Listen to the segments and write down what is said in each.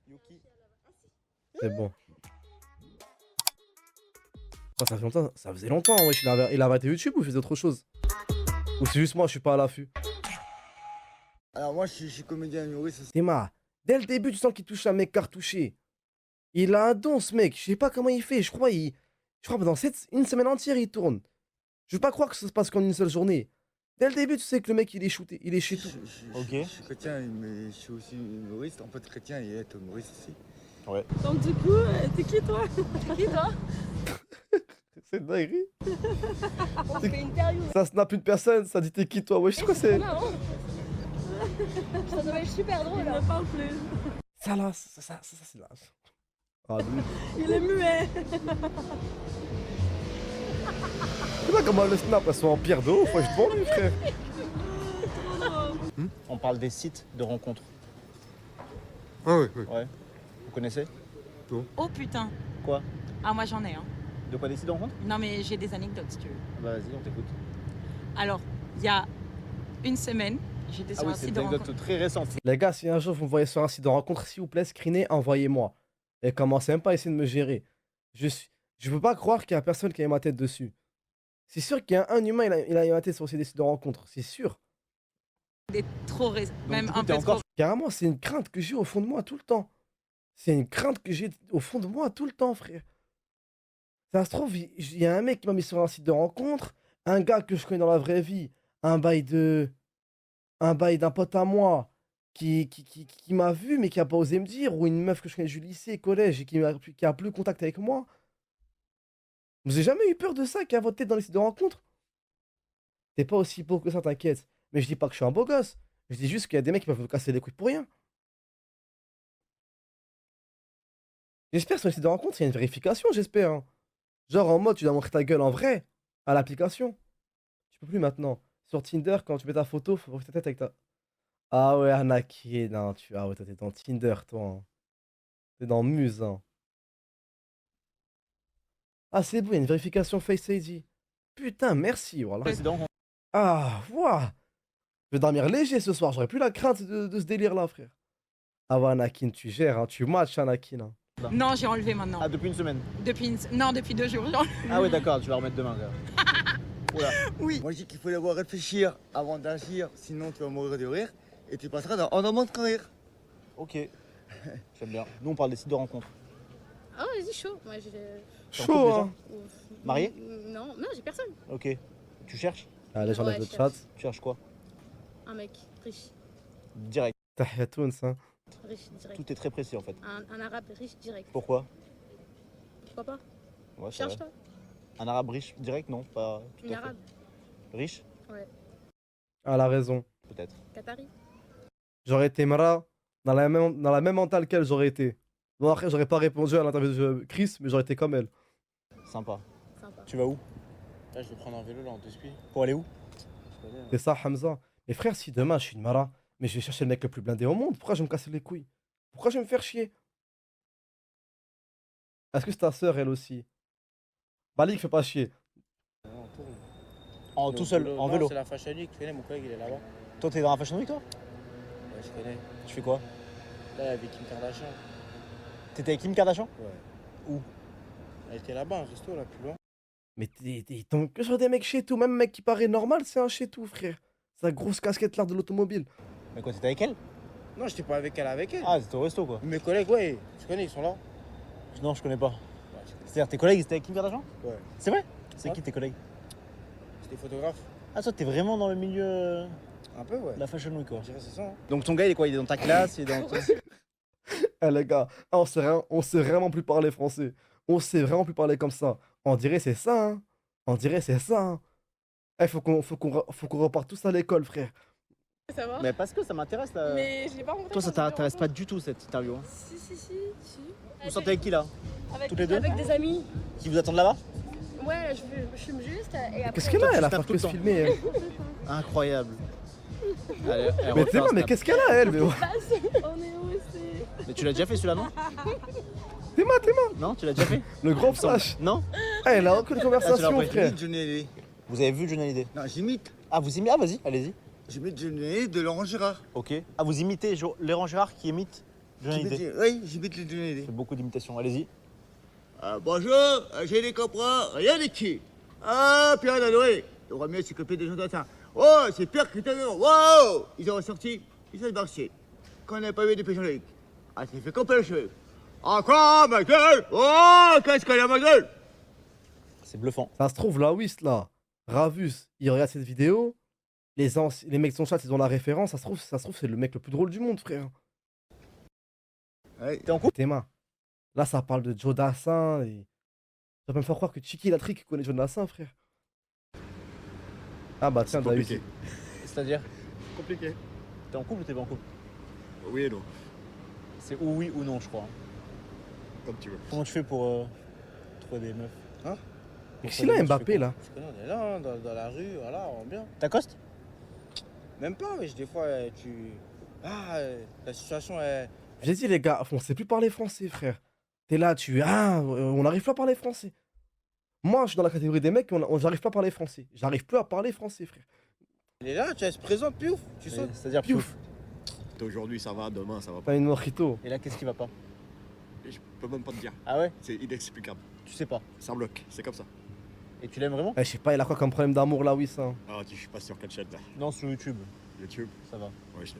Yuki. C'est bon. Ça fait longtemps, ça faisait longtemps, wesh. Il a arrêté YouTube ou il faisait autre chose? Ou c'est juste moi, je suis pas à l'affût? Alors moi je suis comédien humoriste. Théma, dès le début, tu sens qu'il touche un mec cartouché. Il a un don, ce mec. Je sais pas comment il fait. Je crois que dans une semaine entière, il tourne. Je veux pas croire que ça se passe qu'en une seule journée. Dès le début, tu sais que le mec, il est shooté. Il est chez tout. Ok. Je suis chrétien mais je suis aussi humoriste. On peut être chrétien et être humoriste aussi. Ouais. Donc du coup, t'es qui toi? T'es qui toi? C'est une dinguerie. On fait une interview. Ça snap une personne, ça dit t'es qui toi? Wesh, c'est quoi c'est? Ça doit être super drôle. Il ne parle plus. Ça là, ça c'est là. Ah, lui. Il est muet. Tu vois comment le snap, elles sont en pierre de ouf. Wesh, devant lui, frère. On parle des sites de rencontres. Ah oui, oui. Ouais. Vous connaissez? Oh putain. Quoi? Ah moi j'en ai hein. De quoi des sites de rencontres? Non mais j'ai des anecdotes si tu veux. Bah vas-y, on t'écoute. Alors, il y a une semaine, j'étais Ah sur oui, un c'est site une de anecdote rencontre. très récente. Les gars, si un jour vous me voyez sur un site de rencontre, s'il vous plaît, screenez, envoyez-moi. Et commencez même pas à essayer de me gérer. Je peux pas croire qu'il y a personne qui a ma tête dessus. C'est sûr qu'il y a un humain, il a ma tête sur ces sites de rencontre. C'est sûr. Des trop même du coup, un t'es peu encore trop. Carrément, c'est une crainte que j'ai au fond de moi tout le temps. C'est une crainte que j'ai au fond de moi tout le temps, frère. Ça se trouve, il y a un mec qui m'a mis sur un site de rencontre, un gars que je connais dans la vraie vie, un bail d'un pote à moi qui m'a vu mais qui a pas osé me dire, ou une meuf que je connais du lycée, collège et qui a plus contact avec moi. Vous avez jamais eu peur de ça, qui a votre tête dans les sites de rencontre? T'es pas aussi beau que ça, t'inquiète. Mais je dis pas que je suis un beau gosse. Je dis juste qu'il y a des mecs qui peuvent me casser les couilles pour rien. J'espère que sur les sites de rencontre, il y a une vérification, j'espère, hein. Genre en mode, tu dois montrer ta gueule en vrai à l'application. Tu peux plus maintenant. Sur Tinder, quand tu mets ta photo, faut montrer ta tête avec ta. Ah ouais, Anakin, non, ah ouais, toi t'es dans Tinder, toi, hein. T'es dans Muse, hein. Ah, c'est beau, il y a une vérification Face ID. Putain, merci, voilà. les sites de rencontres. Ah, ouah. Je vais dormir léger ce soir, j'aurais plus la crainte de ce délire-là, frère. Ah ouais, Anakin, tu gères, hein, tu matches, Anakin, hein. Non, j'ai enlevé maintenant. Ah, depuis une semaine. Non, depuis 2 jours. j'ai enlevé. Ah ouais, d'accord, tu vas remettre demain, gars. Oula. Oui. Moi je dis qu'il faut d'abord réfléchir avant d'agir, sinon tu vas mourir de rire et tu passeras dans en amont de rire. Ok. J'aime bien. Nous, on parle des sites de rencontres. Oh, vas-y, chaud. Moi, j'ai. T'es en couple Chaud, déjà? hein. Marié? Non, non, j'ai personne. Ok. Tu cherches? Allez, j'enlève Ouais, le je chat. Tu cherches quoi? Un mec riche. Direct. Tahiyatoun, ça. Riche direct. Tout est très précis en fait. Un arabe riche direct. Pourquoi? Pourquoi pas? Ouais, c'est Cherche vrai. toi. Un arabe riche direct? Non, pas tout Une à fait. arabe. Riche? Ah, elle a raison. Peut-être. Qatari. J'aurais été Mara dans la même mentale qu'elle, j'aurais été. Bon, après, j'aurais pas répondu à l'interview de Chris, mais j'aurais été comme elle. Sympa. Sympa. Tu vas où? Là, je vais prendre un vélo là en 2 spies. Pour aller où? Je connais, hein. C'est ça, Hamza. Mais frère, si demain je suis une Mara, mais je vais chercher le mec le plus blindé au monde, pourquoi je vais me casser les couilles? Pourquoi je vais me faire chier? Est-ce que c'est ta sœur, elle aussi? Balik, fais pas chier. Non, on tourne. En Le tout seul, boulot- en non, vélo. C'est la Fashion Week, tu connais, mon collègue il est là-bas. Toi, t'es dans la Fashion Week, toi? Ouais, je connais. Tu fais quoi? Là, avec Kim Kardashian. T'étais avec Kim Kardashian? Ouais. Où? Elle était là-bas, un resto là, plus loin. Mais ils tombent que sur des mecs chez tout. Même un mec qui paraît normal, c'est un chez tout, frère. Sa grosse casquette, l'art de l'automobile. Mais quoi, t'étais avec elle? Non, j'étais pas avec elle, avec elle. Ah, t'étais au resto, quoi. Mes collègues, ouais, tu connais, ils sont là. Non, je connais pas. Ouais, je connais. C'est-à-dire, tes collègues, ils étaient avec Kim Kardashian? Ouais. C'est vrai? C'est Ouais. qui tes collègues? C'était photographe. Ah, toi, t'es vraiment dans le milieu Un peu, ouais. de la Fashion Week, quoi. Je dirais c'est ça. Hein. Donc, ton gars, il est quoi? Il est dans ta classe? Il est dans. Eh les gars, ah, on sait vraiment plus parler français. On sait vraiment plus parler comme ça. On dirait c'est ça, hein. On dirait c'est ça, hein. Eh, faut qu'on reparte tous à l'école, frère. Ça va? Mais parce que ça m'intéresse, là. Mais je l'ai pas rencontré. Toi, ça quand j'étais en t'intéresse pas rencontre. du tout, cette interview, hein. Si. Vous sortez avec qui, là? Avec, toutes les deux? Avec des amis. Qui vous attendent là-bas? Ouais, je fume juste et après. Qu'est-ce qu'elle a, elle a tu fait tapes tout que le se temps. filmer, elle. Incroyable. Allez, elle Mais refait un Théma, mais snap. qu'est-ce qu'elle a, elle? Mais On est où c'est? Mais tu l'as déjà fait celui-là, non? Théma, Non, tu l'as déjà fait? le grand flash. Non? Eh, elle a aucune conversation, envoyé. frère. J'imite Johnny Hallyday. Vous avez vu Johnny Hallyday? Non, j'imite. Ah, vous imitez? Ah, vas-y, allez-y. J'imite Johnny Hallyday de Laurent Gérard. Ok. Ah, vous imitez Laurent Gérard qui imite Johnny Day. Oui, j'imite les Johnny Day. C'est beaucoup d'imitations. Allez-y. Bonjour, j'ai des copains, rien d'écrit. Ah, Pierre Noé. Le premier, c'est copié des gens d'atteint. Oh, c'est Pierre Cristiano. Wow! Ils ont ressorti, ils ont marché. Quand on n'a pas vu des pigeons laïcs. Ah, c'est fait couper les cheveux. Encore ma gueule! Oh, qu'est-ce qu'elle a ma gueule! C'est bluffant. Ça se trouve, là, Whist, là, Ravus, il regarde cette vidéo. Les mecs de son chat, ils ont la référence. Ça se trouve, c'est le mec le plus drôle du monde, frère. Ouais. T'es en couple? Tes mains. Là, ça parle de Joe Dassin. Et... Ça peut me faire croire que Chiki Latrik connaît Joe Dassin, frère. Ah bah tiens, David. Compliqué. C'est-à-dire, Compliqué. t'es en couple ou t'es pas en couple? Oui et non, C'est ou oui ou non, je crois. comme tu veux. Comment tu fais pour trouver des meufs? Hein? Mais si là, Mbappé, là. Tu connais, on est là, hein, dans la rue, voilà, on est bien. T'accostes? Même pas, mais des fois, tu. Ah, la situation est. J'ai dit, les gars, on sait plus parler français, frère. T'es là, on n'arrive plus à parler français. Moi, je suis dans la catégorie des mecs, j'arrive pas à parler français. J'arrive plus à parler français, frère. Il est là, tu se présente, piouf, tu sautes. C'est-à-dire Piouf. Aujourd'hui ça va, demain ça va pas. Pas une mojito. Et là, qu'est-ce qui va pas? Et je peux même pas te dire. Ah ouais? C'est inexplicable. Tu sais pas. C'est un bloc, c'est comme ça. Et tu l'aimes vraiment? Je sais pas, il a quoi comme problème d'amour, là, oui, ça. Ah, je suis pas sur quelle chaîne là. Non, sur YouTube. YouTube. Ça va. Ouais, je sais.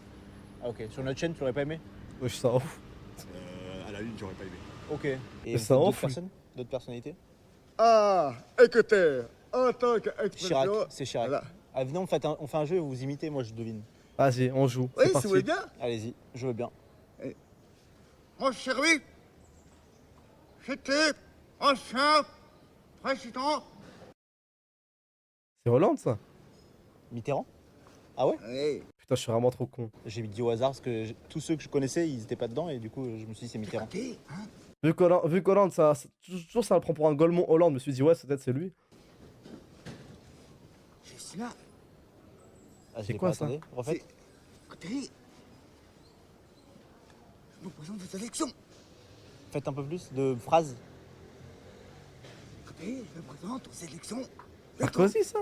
Ah ok. Sur notre chaîne, tu l'aurais pas aimé? Wesh, ça ouf. À la une, j'aurais pas aimé. Ok. Et Mais ça d'autres ouf, lui. personnes? D'autres personnalités? Ah, écoutez, en tant qu'expression. Chirac. C'est Chirac. Voilà. Ah, venez, on fait un jeu et vous imitez, moi je devine. Vas-y, on joue. Oui, C'est si parti. vous voulez bien. Allez-y, je veux bien. Mon chéri, j'étais ancien président. C'est Hollande, ça? Mitterrand? Ah ouais? Oui. Putain, je suis vraiment trop con. J'ai dit au hasard parce que tous ceux que je connaissais, ils étaient pas dedans et du coup, je me suis dit c'est Mitterrand. Écoutez, hein. Vu qu'Hollande, toujours ça le prend pour un golemon Hollande, je me suis dit, ouais, peut-être c'est lui. Je suis là. Ah, je C'est l'ai quoi, pas, ça? attendez, refaites. Écoutez, je vous présente vos élections. Faites un peu plus de phrases. Écoutez, je vous présente aux élections. Sarkozy, ça?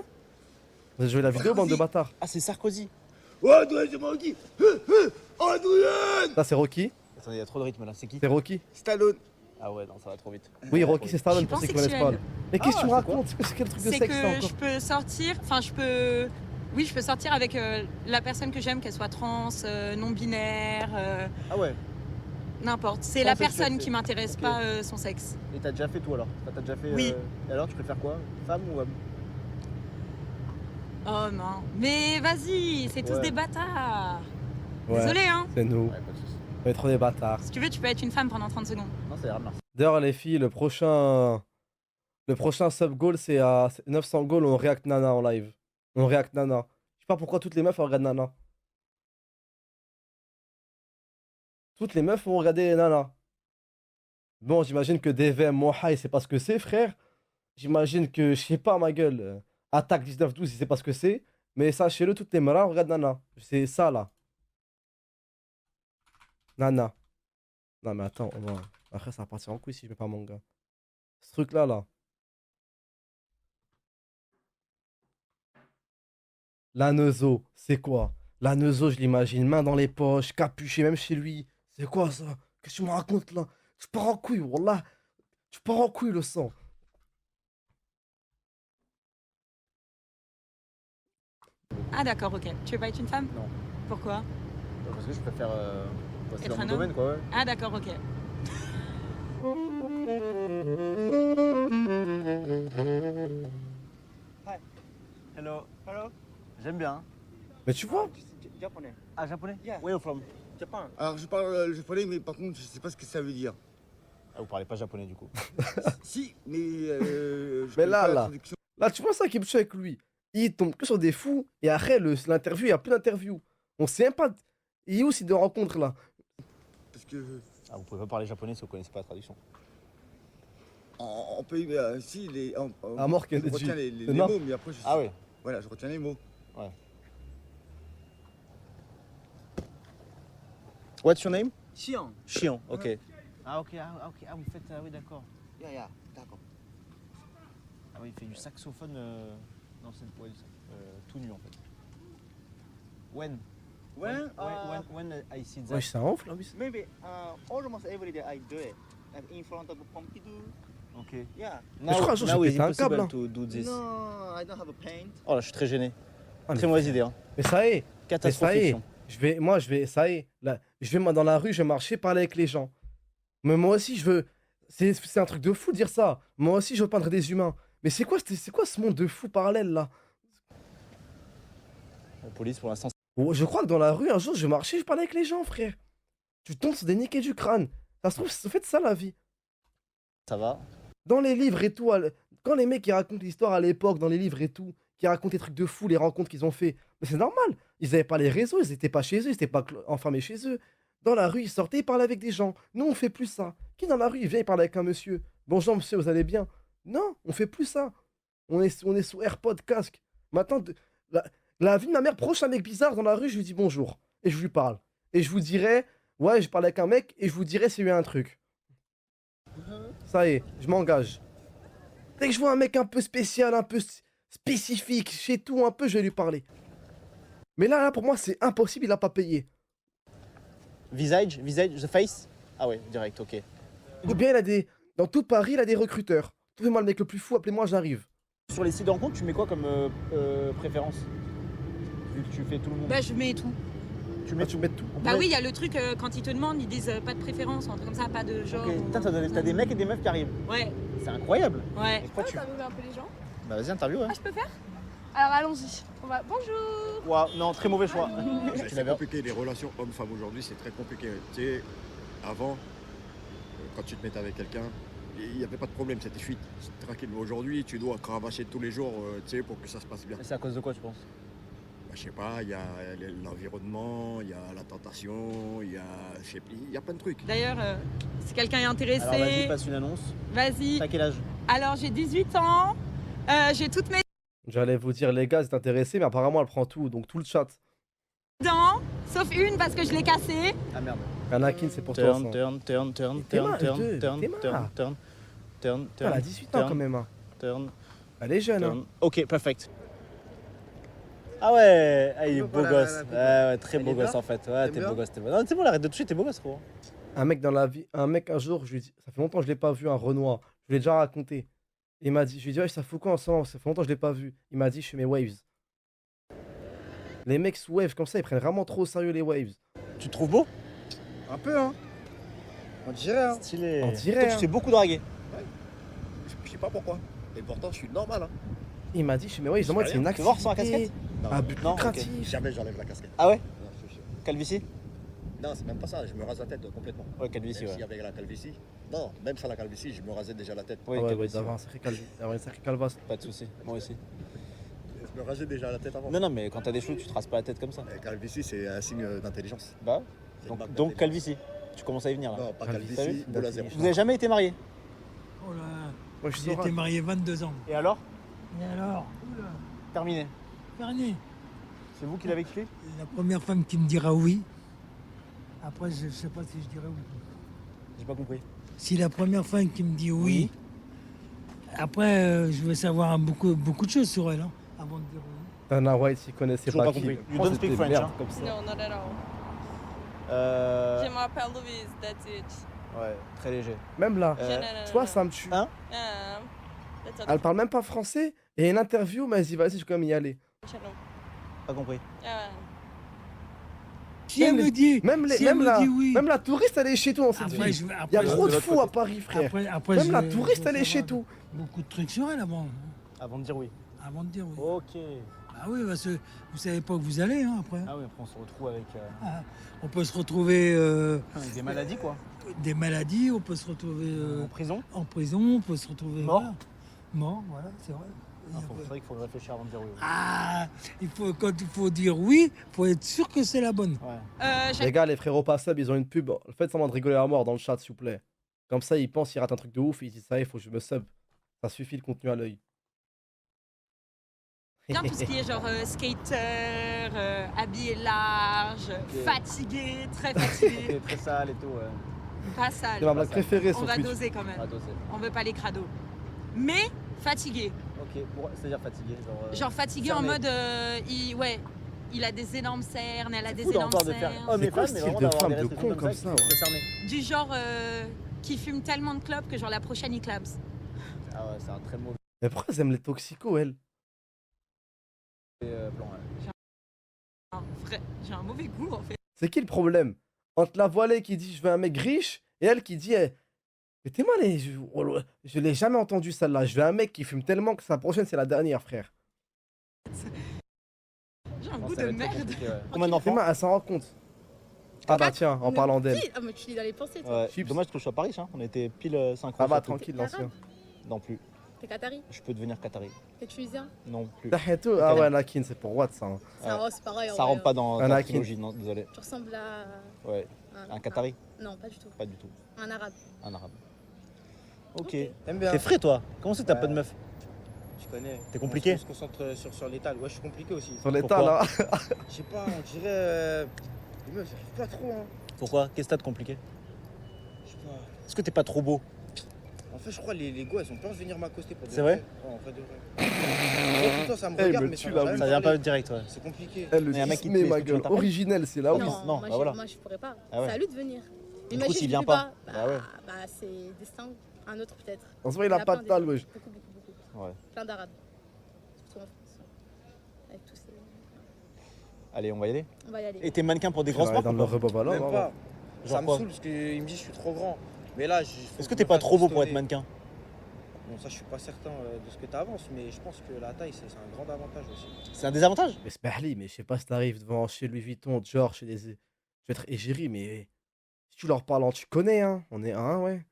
Vous avez joué la vidéo, bande de bâtards. Ah, c'est Sarkozy. André, c'est moi qui. Adrien. Ça, c'est Rocky. Attendez, il y a trop de rythme là, c'est qui? C'est Rocky. Stallone. Ah ouais, non, ça va trop vite. Oui, Rocky, c'est Stallone Je pour suis ceux qui connaissent pas. pansexuelle. Mais qu'est-ce que tu me Ah, c'est quoi? racontes? C'est quel truc de C'est sexe, ça, que encore? je peux sortir, enfin je peux, oui je peux sortir avec la personne que j'aime, qu'elle soit trans, non-binaire, Ah ouais. n'importe. C'est la Transsexuelle, personne c'est- qui m'intéresse, ok. pas son sexe. Et t'as déjà fait tout alors? T'as déjà fait. Oui. Et alors, tu préfères quoi? Femme ou homme? Oh non, mais vas-y, c'est tous Ouais. des bâtards. Ouais, Désolé hein. c'est nous. Ouais, pas de soucis. On est trop des bâtards. Si tu veux, tu peux être une femme pendant 30 secondes. Non, ça ira, merci. D'ailleurs, les filles, le prochain sub goal, c'est à 900 goals, on react Nana en live. On react Nana. Je sais pas pourquoi toutes les meufs elles regardent Nana. Toutes les meufs vont regarder Nana. Bon, j'imagine que DVM Mohai, c'est pas ce que c'est, frère. J'imagine que, je sais pas, ma gueule, Attaque 1912, il sait pas ce que c'est. Mais sachez-le, toutes les meufs regardent Nana. C'est ça, là. Nana. Non, mais attends, après, ça va partir en couille si je mets pas mon gars. Ce truc-là, là. La Neuzo, c'est quoi? La Neuzo, je l'imagine, main dans les poches, capuché, même chez lui. C'est quoi ça? Qu'est-ce que tu me racontes là? Tu pars en couille, wallah. Tu pars en couille le sang. Ah d'accord, ok. Tu veux pas être une femme? Non. Pourquoi? Parce que je préfère passer Être dans un mon homme? domaine, quoi. Ouais. Ah d'accord, ok. Hello. Hello. J'aime bien. Hein. Mais tu vois? Japonais. Ah, japonais? Yeah. Where you from? Japan. Alors, je parle le japonais, mais par contre, je sais pas ce que ça veut dire. Ah, vous parlez pas japonais du coup. Si, mais. Je Mais connais là, pas la là. traduction. Là, tu vois ça qui me tue avec lui. Il tombe que sur des fous. Et après, l'interview, il y a plus d'interview. On sait même pas. Il est où ces deux rencontres là? Parce que. Ah, vous pouvez pas parler japonais si vous connaissez pas la traduction. En pays. Si, les. À mort je qu'elle est retiens due. les Non. mots, mais après, je sais. Ah ouais. Voilà, je retiens les mots. What's your name? Chiant. Chiant, ok. Ah ok, vous faites, oui d'accord. Yeah, d'accord. Ah oui, il fait du saxophone, non c'est le poil ça, tout nu en fait. When? when I see Ouais, c'est un ouf là, oui. maybe almost every day I do it. Like in front of Pompidou. Okay. Yeah. Mais je crois un jour, j'ai pété un câble. Hein. to do this. No, I don't have a paint. Oh là, je suis très gêné. Ah, Très mais, mauvaise idée. Hein. mais ça y est, Catastrophique. ça y est. Là, je vais moi dans la rue, je vais marcher, parler avec les gens. Mais moi aussi, je veux. C'est un truc de fou de dire ça. Moi aussi, je veux peindre des humains. Mais c'est quoi ce monde de fou parallèle là? La police, pour l'instant, Oh, je crois que dans la rue, un jour, je vais marcher, je vais parler avec les gens, frère. Tu tombes sur des niquets du crâne. Ça se trouve, c'est fait ça la vie. ça va. Dans les livres et tout, quand les mecs qui racontent l'histoire à l'époque, dans les livres et tout, qui racontent des trucs de fou, les rencontres qu'ils ont fait, mais c'est normal. Ils avaient pas les réseaux, ils étaient pas chez eux, ils étaient pas enfermés chez eux. Dans la rue, ils sortaient, ils parlaient avec des gens. Nous, on fait plus ça. Qui dans la rue, il vient, il parle avec un monsieur. Bonjour monsieur, vous allez bien? Non, on fait plus ça. On est sous AirPod casque. Maintenant, la vie de ma mère, proche un mec bizarre dans la rue, je lui dis bonjour. Et je lui parle. Et je vous dirai, ouais, je parle avec un mec, et je vous dirai s'il y a eu un truc. Ça y est, je m'engage. Dès que je vois un mec un peu spécial, un peu spécifique, chez tout, un peu, je vais lui parler. Mais là, pour moi, c'est impossible, il a pas payé. Visage, the face. Ah ouais, direct, ok. Ou bien, dans tout Paris, il a des recruteurs. Trouvez-moi le mec le plus fou, appelez-moi, j'arrive. Sur les sites de rencontre, tu mets quoi comme préférence? Vu que tu fais tout le monde. Bah, je mets tout. Tu mets Tu mets tout. Bah oui, il y a le truc, quand ils te demandent, ils disent pas de préférence, un truc comme ça, pas de genre. Ok, putain, t'as des mecs et des meufs qui arrivent. Ouais, C'est incroyable. ouais. Et pourquoi tu... T'interviewer un peu les gens. Bah vas-y, interview, ouais. Ah, je peux faire? Alors allons-y. On va. Bonjour. Waouh, non, très mauvais choix. C'est compliqué, les relations hommes-femmes aujourd'hui, c'est très compliqué. Tu sais, avant, quand tu te mettais avec quelqu'un, il n'y avait pas de problème, c'était fuite, c'était tranquille. Mais aujourd'hui, tu dois cravacher tous les jours, tu sais, pour que ça se passe bien. C'est à cause de quoi, tu penses? Bah, je sais pas, il y a l'environnement, il y a la tentation, il y a plein de trucs. D'ailleurs, si quelqu'un est intéressé, Alors vas-y, passe une annonce. vas-y. T'as quel âge? Alors, j'ai 18 ans, j'ai toutes mes J'allais vous dire, les gars, vous êtes intéressés, mais apparemment, elle prend tout, donc tout le chat. dents, sauf une parce que je l'ai cassée. Ah merde. Anakin, c'est pour toi. Turn, ça. turn, turn, turn, T'es turn, marre, turn, deux, turn, t'es marre. turn, turn, turn, Elle a turn, 18 ans quand même. Hein. turn, Elle est jeune. Hein. turn. Ok, perfect. Ah ouais, ah, il est beau Voilà, gosse. la Ouais, coupe. ouais, très Elle beau est gosse bien en fait. Ouais, T'aimes t'es bien beau gosse, t'es beau. Non, c'est bon, arrête de toucher, t'es beau gosse, gros. Un mec dans la vie, un mec un jour, je lui dis, ça fait longtemps que je l'ai pas vu, un Renoir. Je l'ai déjà raconté. Il m'a dit, je lui ai dit, ouais, ça fout quoi ensemble? Ça fait longtemps que je l'ai pas vu. Il m'a dit, je fais mes waves. Les mecs sous waves comme ça, ils prennent vraiment trop au sérieux les waves. Tu te trouves beau? Un peu, hein. On dirait, hein. Stylé. On Toi, dirait, tu hein. t'es beaucoup dragué. Je sais pas pourquoi. Et pourtant, je suis normal. Hein. Il m'a dit, je fais mes waves. Moi, c'est une Tu veux voir sans la activité. casquette? Un but Non, ok. lucratif. Jamais j'enlève la casquette. Ah ouais? Non, je suis sûr. Calvitie? Non, c'est même pas ça, je me rase la tête complètement. Ouais, calvitie, Même si ouais. avec la calvitie. Non, même sans la calvitie, je me rasais déjà la tête. Oui, Ah ouais, calvitie, d'avoir un sacré d'avoir une sacrée calvasse. Pas de soucis, moi aussi. Je me rasais déjà la tête avant. Non, non, mais quand t'as des cheveux, tu te rases pas la tête comme ça. La calvitie, c'est un signe d'intelligence. Bah, C'est une marque donc d'intelligence. calvitie. Tu commences à y venir là. Non, pas Calvitie, calvitie, t'as vu boule à zéro. Vous avez jamais été marié? Oh là, Moi, je suis j'ai été marié 22 ans. Et alors? Et alors, oula, Terminé. Bernie, C'est vous qui l'avez kiffé? la première femme qui me dira oui. Après, je sais pas si je dirais oui. J'ai pas compris. Si la première femme qui me dit oui, après, je veux savoir beaucoup de choses sur elle, hein, avant de dire oui. Dana White, s'il connaissait Toujours pas pas qui. compris. You Prends don't des speak French, merdes hein. comme ça. Non, not at all. Euh... Je m'appelle Louise, that's it. Ouais, très léger. Même là, Euh, tu vois, ça me tue. Hein? That's all. Elle parle même pas français. Et une interview, mais elle dit, vas-y, je vais quand même y aller. Pas compris. Si elle me dit, Même, si elle me dit oui, même la touriste, elle est chez tout dans cette après, ville. je, Il y a après, trop de l'autre fous à côté. Paris, frère. après, Même je- la je touriste, veux elle est chez savoir tout. Beaucoup de trucs sur elle avant, Avant de dire oui. avant de dire oui. Ok. Ah oui, parce que vous savez pas où vous allez, hein, après. Ah oui, après on se retrouve avec Ah, on peut se retrouver des maladies quoi. des maladies, on peut se retrouver En prison. en prison, on peut se retrouver Mort. voilà. Mort, voilà, c'est vrai. Ah, c'est vrai qu'il faut réfléchir avant de dire oui. Ah, quand il faut dire oui, il faut être sûr que c'est la bonne. Ouais. Les gars, les frérots pas sub, ils ont une pub. Faites semblant de rigoler à mort dans le chat, s'il vous plaît. Comme ça, ils pensent qu'ils ratent un truc de ouf. Ils disent, ça y est, faut que je me sub. Ça suffit le contenu à l'œil. Bien tout ce qui est genre skater, habillé large, fatigué, très fatigué, C'est très sale et tout. Ouais. pas sale. C'est ma blague préférée On sur va Twitch. doser quand même. Ah, dosé. On veut pas les crados. Mais fatigué. Ok, c'est-à-dire fatigué. Genre fatigué cerné. en mode, ouais, il a des énormes cernes, elle a des Fou énormes encore de faire cernes. homme C'est et quoi femme, ce mais style vraiment de d'avoir femme des de restrictions con comme qui ça, sont ouais. concernées. Du genre qui fume tellement de clopes que genre la prochaine il clapse. Ah ouais, c'est un très mauvais Mais pourquoi elles aiment les toxicos, elles? plan. Ouais. J'ai un mauvais goût en fait. C'est qui le problème? Entre la voilée qui dit je veux un mec riche et elle qui dit mais t'es mal, je l'ai jamais entendu celle-là. Je veux un mec qui fume tellement que sa prochaine c'est la dernière, frère. J'ai un Non, goût ça de va être très merde. compliqué, ouais. Combien T'es d'enfants? mal, elle s'en rend compte. Ah bah tiens, en parlant d'elle. Ah, mais tu lis dans les pensées, toi. Ouais. Chips. Dommage que je sois pas riche, hein. On était pile synchro. Ah bah sur tout. tranquille, l'ancien. Non plus. T'es Qatari, Je peux devenir Qatari. t'es tunisien. Non plus. Tahetou, ah ouais, Nakin, c'est pour what ça, hein. C'est pareil. en Ça vrai, rentre pas dans Un la Akin. trilogie, non, désolé. Tu ressembles à. Ouais. Un Qatari? Non, pas du tout. Pas du tout. Un arabe. Un arabe. Ok. T'aimes bien? T'es frais toi? Comment c'est que t'as pas de Ouais. meuf? Je connais. T'es compliqué? On se concentre sur l'état. Ouais, je suis compliqué aussi. Sur l'état Pourquoi là. Je sais pas, on dirait. Les meufs, j'arrive pas trop, hein. Pourquoi? Qu'est-ce que t'as de compliqué? Je sais pas. Est-ce que t'es pas trop beau? En fait, je crois les go, elles ont peur de venir m'accoster pour de C'est vrai? Ouais, en vrai de vrai. Tout le temps, ça me Eh, regarde, me mais tue, ça là, va jamais Ça vient parler. pas direct, ouais. C'est compliqué. Elle le Mais un mec qui te met plaît, ma est-ce que tu gueule. t'arrêtes? Originelle, c'est là où. Non, moi, bah je- voilà. moi, je pourrais pas. Ah ouais. C'est à lui de venir. coup, Imagine, s'il je vient peux pas, Bah, bah ouais. bah, c'est destin. Un autre peut-être. En ce moment, il a pas de plein dalle, wesh. Beaucoup. Ouais. Plein d'arabes. Surtout en France. Avec tous ces. Allez, on va y aller. On va y aller. Et t'es mannequin pour des grosses Ouais, marques dans ou le pas? rebaba là. Même voilà. pas. Genre Ça me quoi? saoule parce qu'il me dit que je suis trop grand. Mais là, Est-ce que t'es pas trop beau pour être mannequin? Bon, ça, je suis pas certain de ce que tu avances, mais je pense que la taille, c'est un grand avantage aussi. C'est un désavantage? Mais Sbahli, mais je sais pas si t'arrives devant chez Louis Vuitton, Dior, chez des. Je vais être égérie, mais. Si tu leur parles en tu connais, hein. On est un, ouais.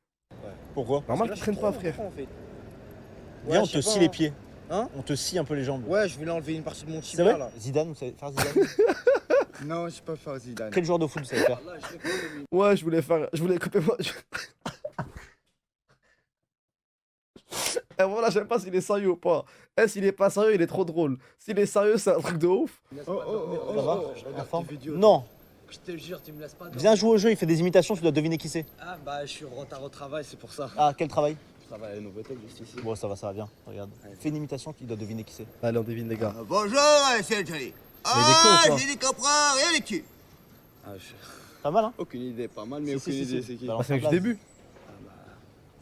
Pourquoi? Normal Parce qu'ils que là, traînent je pas, suis frère. trop grand, en fait. Viens, on je te sais scie pas, les hein. pieds. Hein? On te scie un peu les jambes. Ouais, je voulais enlever une partie de mon C'est tibia vrai? là. Zidane, vous savez faire Zidane? Non, je sais pas faire Zidane. Quel joueur de foot vous savez faire? Ouais, je voulais faire. Je voulais couper moi. Et voilà, j'aime pas s'il est sérieux ou pas. Eh, s'il est pas sérieux, il est trop drôle. S'il est sérieux, c'est un truc de ouf. Ça va? En forme? Non! Je te jure, tu me laisses pas. Viens jouer au jeu, il fait des imitations, tu dois deviner qui c'est. Ah bah je suis en retard au travail, c'est pour ça. Ah, quel travail? Je travaille à la Novotel juste ici. Bon, ça va, bien. Regarde. Fais une imitation, il doit deviner qui c'est. Allez, on devine, les gars. Bonjour, c'est Johnny. il est Ah, con, toi. j'ai des copains, rien des culs. Ah, Pas mal, hein? aucune idée, pas mal, mais Si, aucune si, idée si. c'est qui. Bah, Bah, c'est avec place. le début.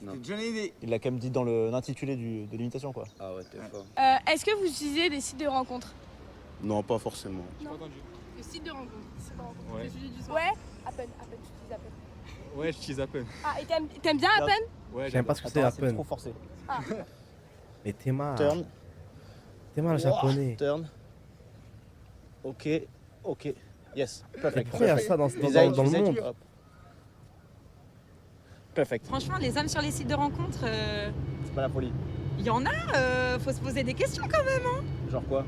Non. C'est Johnny D. Il l'a quand même dit dans l'intitulé de l'imitation, quoi. Ah ouais, t'es fort. Est-ce que vous utilisez des sites de rencontres? Non, pas forcément. Des sites de rencontres. Ouais. Des sujets du soir. Ouais, Appen, tu utilises Appen. Ouais, j'utilise Appen. Ah, et t'aimes bien Appen? Ouais, J'aime pas ce que c'est Attends, à c'est peine. trop forcé. Mais t'es mal. Turn. T'es mal japonais. Turn. Ok. Yes. Mais Perfect. pourquoi il y a ça dans Design, le design, monde? hop. Perfect. Franchement, les hommes sur les sites de rencontres, C'est pas la folie. il y en a, faut se poser des questions quand même. Genre quoi?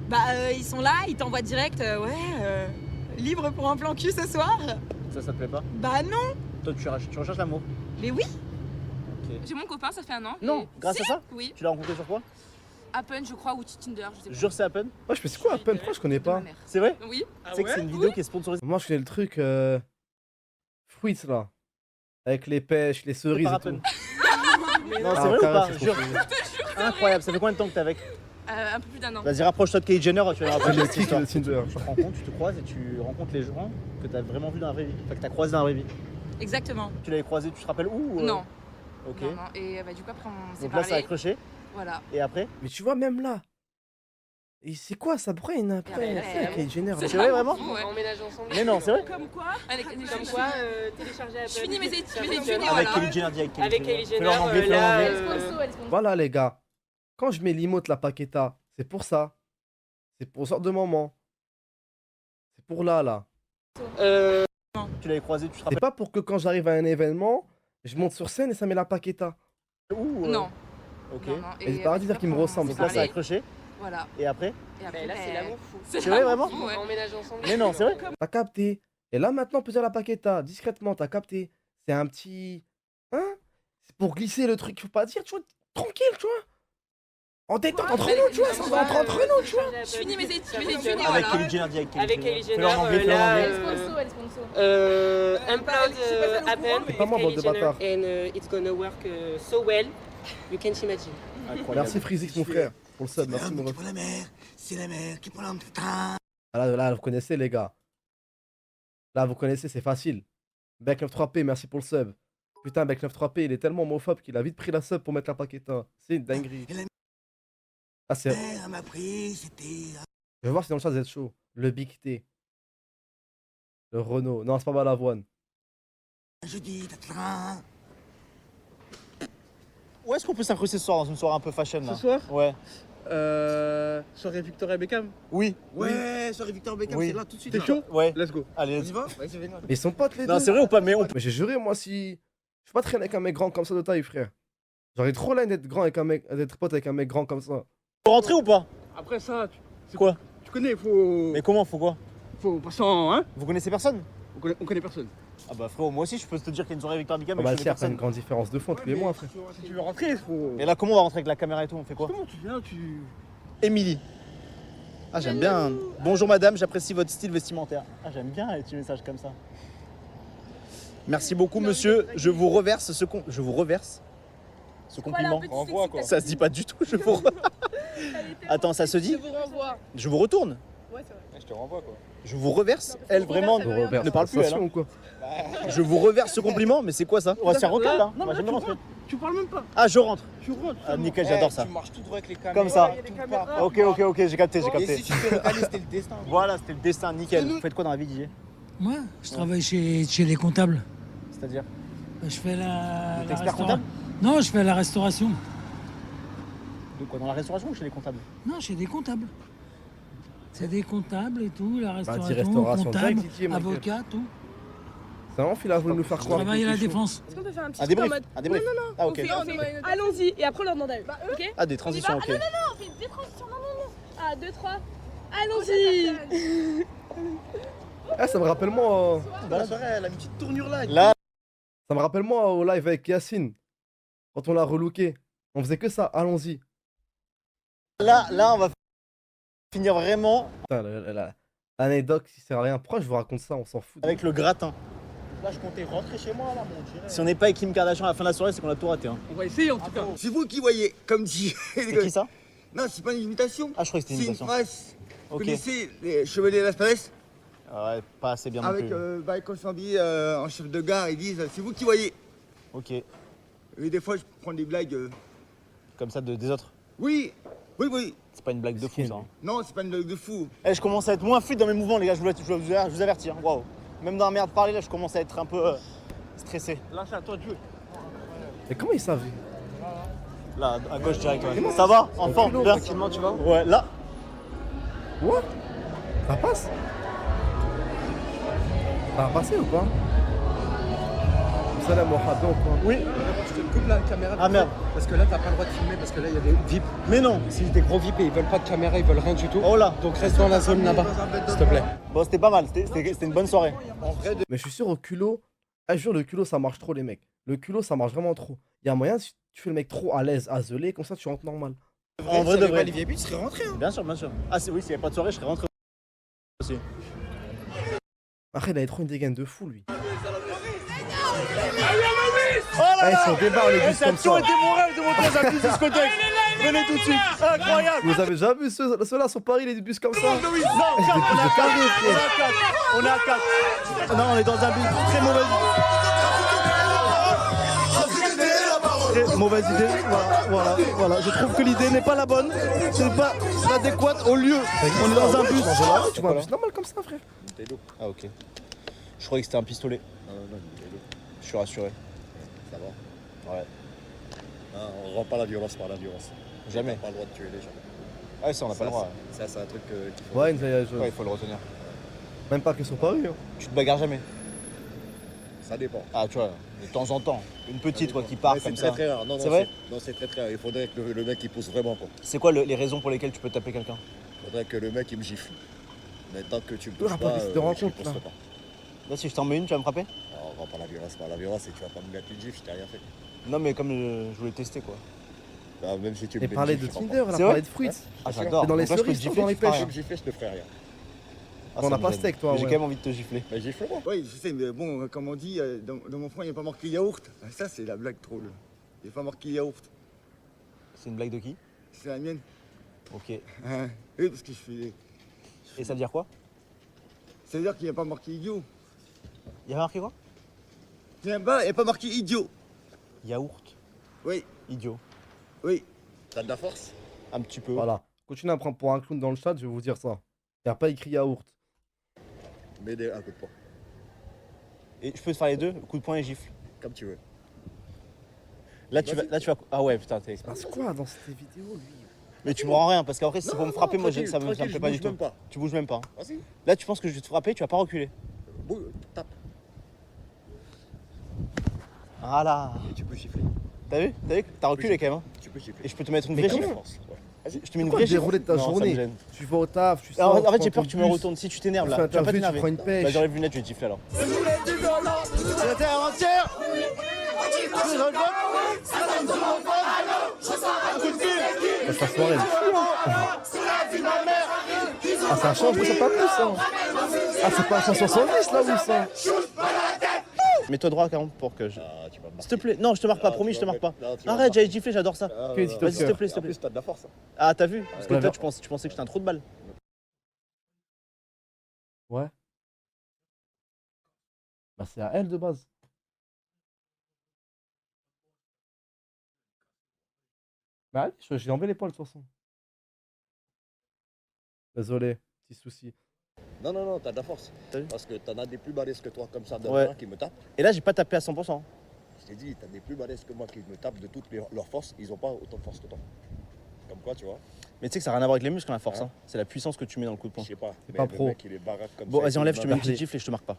Bah, ils sont là, ils t'envoient direct, libre pour un plan cul ce soir. Ça te plaît pas? Bah non, Toi, tu recherches l'amour? mais oui. Ok. J'ai mon copain, ça fait un an. Non, et- grâce à ça? Oui, Tu l'as rencontré sur quoi? Appen, je crois, ou Tinder, je sais pas. Jure, c'est à peine? Ouais, je fais c'est quoi à peine? Pourquoi je connais De ma pas? mère. C'est vrai? Oui. Tu sais que c'est une vidéo qui est sponsorisée Moi, je connais le truc. Fruits là. Avec les pêches, les cerises par et Appen. tout. Non, c'est Ah, vrai ou carré, pas? c'est Jure. trop cool. Incroyable, ça fait combien de temps que t'es avec? Un peu plus d'un an. Vas-y, rapproche-toi de Kylie Jenner, tu vas C'est rapprocher le cette kick histoire. de Tinder. Tu te rencontres, tu te croises et tu rencontres les gens que t'as vraiment vu dans la vraie vie. Enfin, que t'as croisé dans la vraie vie. Exactement. Tu l'avais croisé, tu te rappelles où? Non. Ok. Non, non. Et bah, du coup, après, on s'est Donc là, ça a parlé. accroché. Voilà. Et après? Mais tu vois, même là. Et c'est quoi ça? Pourquoi il y en a Ah, après? ouais, C'est Kylie Jenner. C'est vrai, vraiment? Ouais. On ménage ensemble. Mais non, c'est vrai? Comme quoi Comme quoi, télécharger Appen. Je finis mes études, Avec voilà. Kylie Jenner, dis avec Kylie Avec Jenner. Kylie Fais-le en Jenner, anglais, fais-le en là, anglais. Elle est sponsor, elle est sponsor. Voilà, les gars. Quand je mets l'emote, la paqueta, c'est pour ça. C'est pour sorte de moment. C'est pour là. Tu l'avais croisé, tu te C'est rappelles pas pour que quand j'arrive à un événement, je monte sur scène et ça met la paqueta. où? Non. Ok. Non, non. Et c'est paradis dire qu'il me ressemble. Donc là, ça a accroché. Voilà. Et après? Et après, Mais là, c'est l'amour fou. C'est vrai, vraiment? Ouais. On ménage ensemble. Mais non, c'est vrai? T'as capté. Et là, maintenant, on peut dire la paqueta. Discrètement, t'as capté. C'est un petit. Hein? C'est pour glisser le truc. Faut pas dire, tu vois. Tranquille, tu vois. En détente, entre nous, tu vois. Ça va entre nous, tu vois. Je finis mes études, Avec voilà. Kylie Jenner, dis avec Kylie Avec Jenner. Kylie Fais-le en Jenner, anglais, fais-le en là, anglais. Elle est sponsor, elle est sponsor. Upload Appen C'est pas moi, bande de bâtards. and it's gonna work so well, you can't imagine. Incroyable. Merci Frizix, mon frère. Pour le sub, merci mon L'homme qui ref. prend la mer, c'est la mer qui prend l'homme, putain. Ah, là, vous connaissez, les gars. Là, vous connaissez, c'est facile. Bec 93P, merci pour le sub. Putain, Bec 93P, il est tellement homophobe qu'il a vite pris la sub pour mettre la paqueta. C'est une dinguerie. Ah, c'est. m'a pris, c'était. Je vais voir si dans le chat vous êtes chaud. Le Big T. Le Renault. Non, c'est pas Balavoine. Jeudi, t'as train. Où est-ce qu'on peut s'incruster ce soir dans une soirée un peu fashion là? Ce soir Ouais. Soirée Victoria Beckham. Oui. Ouais, soirée Victor Beckham, Oui. c'est là tout de suite. T'es là. chaud? Ouais. Let's go. Allez. On y va? Ouais, c'est bien. Mais ils sont potes, les deux. Non, c'est vrai ou pas? Mais on Mais j'ai juré, moi, si. Je suis pas traîner avec un mec grand comme ça de taille, frère. J'aurais trop l'air d'être grand avec un mec. D'être pote avec un mec grand comme ça. peut rentrer ou pas? Après ça, c'est Quoi? Tu connais, faut. Mais comment? Faut quoi? Faut pas sans, hein? Vous connaissez personne? On connaît personne. Ah bah frérot, moi aussi je peux te dire qu'il y a une soirée Victor Beckham, On mais va je le connais faire, pas une personne. grande différence de fond tous les mois, frère. Si tu veux rentrer, faut. Et là comment on va rentrer avec la caméra et tout? On fait quoi? Comment tu viens, tu. Émilie. Ah j'aime bien. Bonjour madame, j'apprécie votre style vestimentaire. Ah j'aime bien les petits messages comme ça. Merci beaucoup monsieur, je vous reverse ce compliment. Renvoie, quoi. Ça se dit pas du tout, je vous Attends, ça se dit? Je vous renvoie. Je vous retourne. Ouais, c'est vrai. Je te renvoie quoi. Je vous reverse. Elle vraiment ça veut rien dire. ne parle plus elle. Hein. Ou quoi? Je vous reverse ce compliment, mais c'est quoi ça? On va se faire recal là. Non, Moi mais j'aime là, bien tu rentrer. Tu parles même pas. Ah je rentre. Tu rentres. Ah nickel, j'adore ça. Tu marches tout droit avec les caméras. Comme ça. Il y a des caméras. Ok, j'ai capté, j'ai Et capté. si tu fais recaler, c'était le destin. Voilà, c'était le destin, nickel. Vous faites quoi dans la vie, Didier? Moi, je travaille chez les comptables. C'est-à-dire? Je fais la expert restaura- comptable? Non, je fais la restauration. De quoi? Dans la restauration ou chez les comptables? Non, chez des comptables. C'est des comptables et tout, la restauration, dis restauration comptable, direct, Didier, Michael. avocat, tout. C'est vraiment Phil a voulu nous faire Je croire. travaille à la qu'il était chaud. défense. Est-ce qu'on peut faire un petit Un truc en débrief? mode. Un débrief? Non, non, non. Ah ok. On fait, allons-y et après on leur demande à eux. Ok? Ah des transitions, ok. On fait des transitions. Non, non, non. Ah, 2, 3. Allons-y. Ah, ça me rappelle moi. La soirée, elle a une petite tournure là. Là, Ça me rappelle moi au live avec Yacine. Quand on l'a relooké. On faisait que ça, allons-y. là, on va finir vraiment Putain, l'anecdote qui sert à rien. Pourquoi je vous raconte ça? On s'en fout. avec le gratin. Là, je comptais rentrer chez moi là, mon dirait. Si on n'est pas avec Kim Kardashian à la fin de la soirée, c'est qu'on a tout raté. Hein. On va essayer en tout cas. C'est vous qui voyez, comme dit. C'est qui ça? Non, c'est pas une imitation. Ah, je croyais que c'était C'est une une imitation. phrase. Vous Ok. connaissez les Chevaliers de la Palais? Ouais, pas assez bien non Avec plus. quand ils sont habillés en chef de gare, ils disent c'est vous qui voyez. Ok. Et des fois, je prends des blagues. Comme ça des autres. Oui, oui, oui. C'est pas une blague de fou ça. Hein. Non, c'est pas une blague de fou. Eh, je commence à être moins fluide dans mes mouvements, les gars, je vous avertis. Hein. Waouh. Même dans la merde parler, là, je commence à être un peu stressé. Là, c'est à toi de jouer. Mais comment ils savent? Là, à gauche direct. Ouais. Ça va? Enfant, bien. Tranquillement, tu vas. Ouais, là. What? Ça passe? Ça va passer ou pas? Salam Mohamed ou quoi? Oui. Je te coupe la caméra. Ah merde. Parce que là, t'as pas le droit de filmer parce que là, il y a des VIP. Mais non. Si des gros VIP et ils veulent pas de caméra, ils veulent rien du tout. Oh là. Donc reste dans la zone là-bas, s'il te plaît. Bon, c'était pas mal, c'était une bonne soirée. Mais je suis sûr au culot. Ah, je jure, le culot ça marche trop, les mecs. Le culot ça marche vraiment trop. Il y a moyen, si tu fais le mec trop à l'aise, azelé, comme ça tu rentres normal. En vrai de vrai. Les VIP, tu serais rentré. Hein. Bien sûr, bien sûr. Ah oui, s'il n'y avait pas de soirée, je serais rentré aussi. Après, il avait trop une dégaine de fou, lui. Oh là Ah, là. ils sont débarres, les bus Ça a comme toujours ça. été mon rêve de monter dans un bus discothèque. Venez tout de suite. Incroyable. Vous avez déjà vu ceux-là sur Paris, les bus comme ça? Non, on est à 4. On est à 4. Non, on est dans un bus très mauvaise très mauvaise idée. Voilà. Je trouve que l'idée n'est pas la bonne. C'est pas adéquate au lieu. On est dans un bus. Tu vois un bus normal comme ça, frère. Ah ok. Je croyais que c'était un pistolet. Je suis rassuré. Ça va. Ouais. Non, on rend pas la violence par la violence. Jamais. On n'a pas le droit de tuer les gens. Ouais, ça on n'a pas le droit. Ça, c'est un truc qu'il faut. Ouais, une voyageuse. Ouais, il faut le retenir. Même pas que sur Paris. Hein. Tu te bagarres jamais. Ça dépend. Ah tu vois, de temps en temps. Une petite quoi qui part Ouais, comme c'est ça. très rare. Non, C'est vrai? Non, c'est très très rare. Il faudrait que le mec il pousse vraiment pas. C'est quoi les raisons pour lesquelles tu peux taper quelqu'un? Il faudrait que le mec il me gifle. Mais tant que tu me Toi, pousses la pas, police te je rencontre, pousse là. pas. Là si je t'en mets une, tu vas me frapper? Alors, on rend pas la violence par la violence et tu vas pas me mettre une gifle, je t'ai rien fait. Non mais comme je voulais tester quoi. Bah, même si tu me Et mets parler une de gifle, je Tinder, comprends elle a C'est parlé vrai de fruits. Ah j'adore. Dans les Donc là, je peux te cerises, gifler, dans les tu feras pêches. pas. rien. Tu me gifler, je te ferai rien. Ah, On ça n'a me pas gêne. steak, toi, J'ai ouais. quand même envie de te gifler. Mais gifle-moi. Oui, je sais, mais bon, comme on dit, dans mon front, il n'y a pas marqué yaourt. Ça, c'est la blague trop. Il n'y a pas marqué yaourt. C'est une blague de qui? C'est la mienne. Ok. Oui, parce que je fais. Et ça veut dire quoi? C'est-à-dire qu'il n'y a pas marqué idiot. Il y a marqué quoi? Il n'y a pas marqué idiot. Yaourt. Oui. Idiot. Oui. T'as de la force? Un petit peu. Voilà. Continuez à me prendre pour un clown dans le chat, je vais vous dire ça. Il n'y a pas écrit yaourt. Mais un coup de poing. Et je peux te faire les deux, coup de poing et gifle. Comme tu veux. Là tu vas. Ah ouais putain t'es. Il se passe quoi dans cette vidéo, lui? Mais tu me rends rien parce qu'après si c'est pour me frapper, moi tranquille, ça me tranquille, plaît je pas du bouge tout. même pas. Tu bouges même pas. Hein. Vas-y. Là tu penses que je vais te frapper, tu vas pas reculer. Tape. Voilà. Et tu peux gifler. T'as vu? T'as reculé quand même. Hein. Tu peux gifler. Et je peux te mettre une Mais vraie comment? gifle. Vas-y. Je te mets une Pourquoi vraie le gifle. déroulé de ta Non, ça me journée? gêne. Tu vas au taf, tu Alors, sors. en fait, tu j'ai prends peur que tu ton me bus, retournes. Si tu t'énerves tu là, fais tu vas pas interview, tu t'énerver. prends une pêche. Bah, j'enlève les lunettes, je vais te gifler alors. Ah, sa soirée. Ah, ça change, mais c'est pas plus ça. Ah, c'est pas 170 là, oui, ça. Mets-toi droit, Caron, pour que je. Ah, tu vas me S'il te plaît, non, je te marque pas, promis, je te marque pas. Non, tu vas Arrête, pas. j'allais gifler, j'adore ça. Ok, Vas-y, TikToker. s'il te plaît, s'il te En plaît. plus, t'as de la force. Ah, t'as vu? Parce que Ouais. toi, tu pensais que j'étais un trou de balle. Ouais. Bah, c'est à elle de base. Bah, allez, j'ai enlevé les poils de toute façon. Désolé, petit souci. Non, t'as de la force. T'as vu? Parce que t'en as des plus balèzes que toi, comme ça, dans Ouais. le main, qui me tapent. Et là, j'ai pas tapé à 100%. Je t'ai dit, t'as des plus balèzes que moi qui me tapent de toutes leurs forces. Ils ont pas autant de force que toi. Comme quoi, tu vois. Mais tu sais que ça n'a rien à voir avec les muscles, la force. Hein. C'est la puissance que tu mets dans le coup de poing. Je sais pas. C'est mais pas le pro. mec, il est baraque comme Bon, ça. vas-y, enlève, je te mets une Parfait. petite gifle et je te marque pas.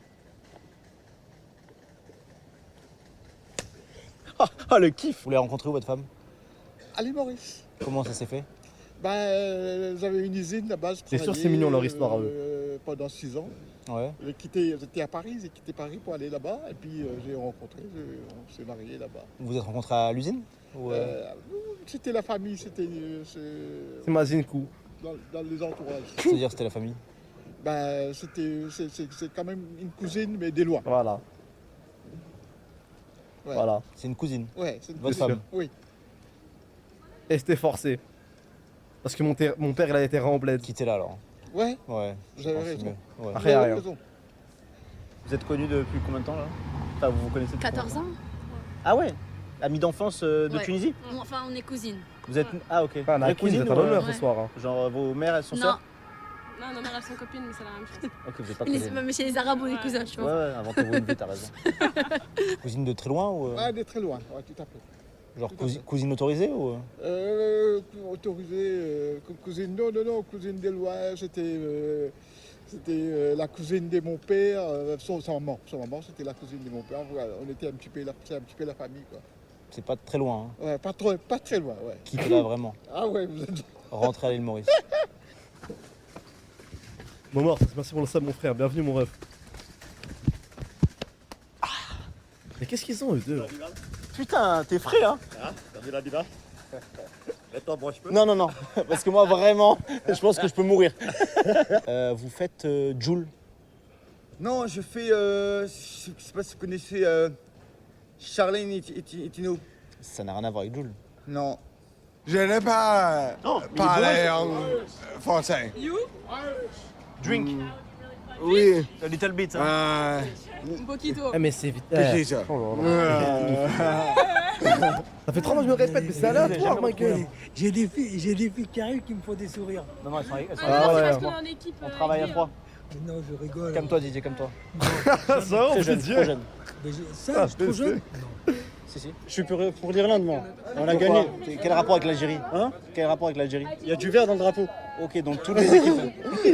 Ah, le kiff! Vous l'avez rencontré où, votre femme? Allez Maurice. Comment ça s'est fait? J'avais une usine là-bas. C'est sûr, c'est mignon leur histoire à Pendant 6 ans. Ouais. J'étais à Paris, j'ai quitté Paris pour aller là-bas. Et puis j'ai rencontré, on s'est mariés là-bas. Vous vous êtes rencontrés à l'usine? Ou C'était la famille, c'était C'est Mazinkou. dans les entourages. C'est-à-dire c'était la famille? C'est quand même une cousine, mais des lois. Voilà. Ouais. Voilà. C'est une cousine? Ouais, c'est une Votre cousine. femme? Oui. Et c'était forcé. Parce que mon père, il a été en bled. Qui était là alors? Ouais, Ouais. vous avez pense raison. mieux. Ouais. Rien, Vous avez rien. raison. Vous êtes connus depuis combien de temps là? Enfin, vous vous connaissez depuis 14 ans. Ah ouais? Amis d'enfance de Ouais. Tunisie? Enfin, on est cousines. Vous êtes. Ah ok. Ah, Vraie Nakin, vous êtes à ou, l'honneur ouais. ce soir. Hein. Genre vos mères elles sont Non. sœurs? Non, nos mères elles sont copines, mais c'est la même chose. Ok, vous êtes pas Mais cousines. mais chez les Arabes, on est cousins, tu Ouais, vois. ouais, inventez-vous une vie, t'as raison. Cousine de très loin ou. Ouais, de très loin, ouais, tout à fait. Genre tout à fait. cousine autorisée ou. Autorisé, cousine, non, cousine des lois, c'était la cousine de mon père, son maman, c'était la cousine de mon père, voilà, on était c'est un petit peu la famille, quoi. C'est pas très loin, hein. Ouais, pas très loin, ouais. Qui était là vraiment? Ah ouais, vous êtes... Rentrez à l'île Maurice. Mon mort, merci pour le sub, mon frère. Bienvenue, mon ref. Mais qu'est-ce qu'ils ont, eux deux? Putain, t'es frais, hein? Ah, t'as vu la diva? Attends, moi je peux. Non, parce que moi vraiment, je pense que je peux mourir. Vous faites Joule? Non, je fais. Je sais pas si vous connaissez Charlène et Tino. Ça n'a rien à voir avec Joule. Non. Je n'ai pas parlé en français. You? Drink. Oui. A little bit. Hein. Un poquito. Eh, mais c'est vite. Qu'est-ce que c'est ça? Oh là là. Ça fait 3 mois que je me répète, mais c'est aléatoire, Michael. J'ai des filles qui arrivent qui me font des sourires. Non, elles sont avec Ah ouais. Parce qu'on est en équipe. On travaille à 3. Non, je rigole. Comme toi, Didier, comme toi. Ça va, Très jeune, trop jeune. Mais ça, je suis trop jeune. Si. Je suis pour l'Irlande, moi. On a Pourquoi? gagné. Quel rapport avec l'Algérie? Hein? Quel rapport avec l'Algérie? Il y a du vert dans le drapeau. Ok, donc toutes les équipes.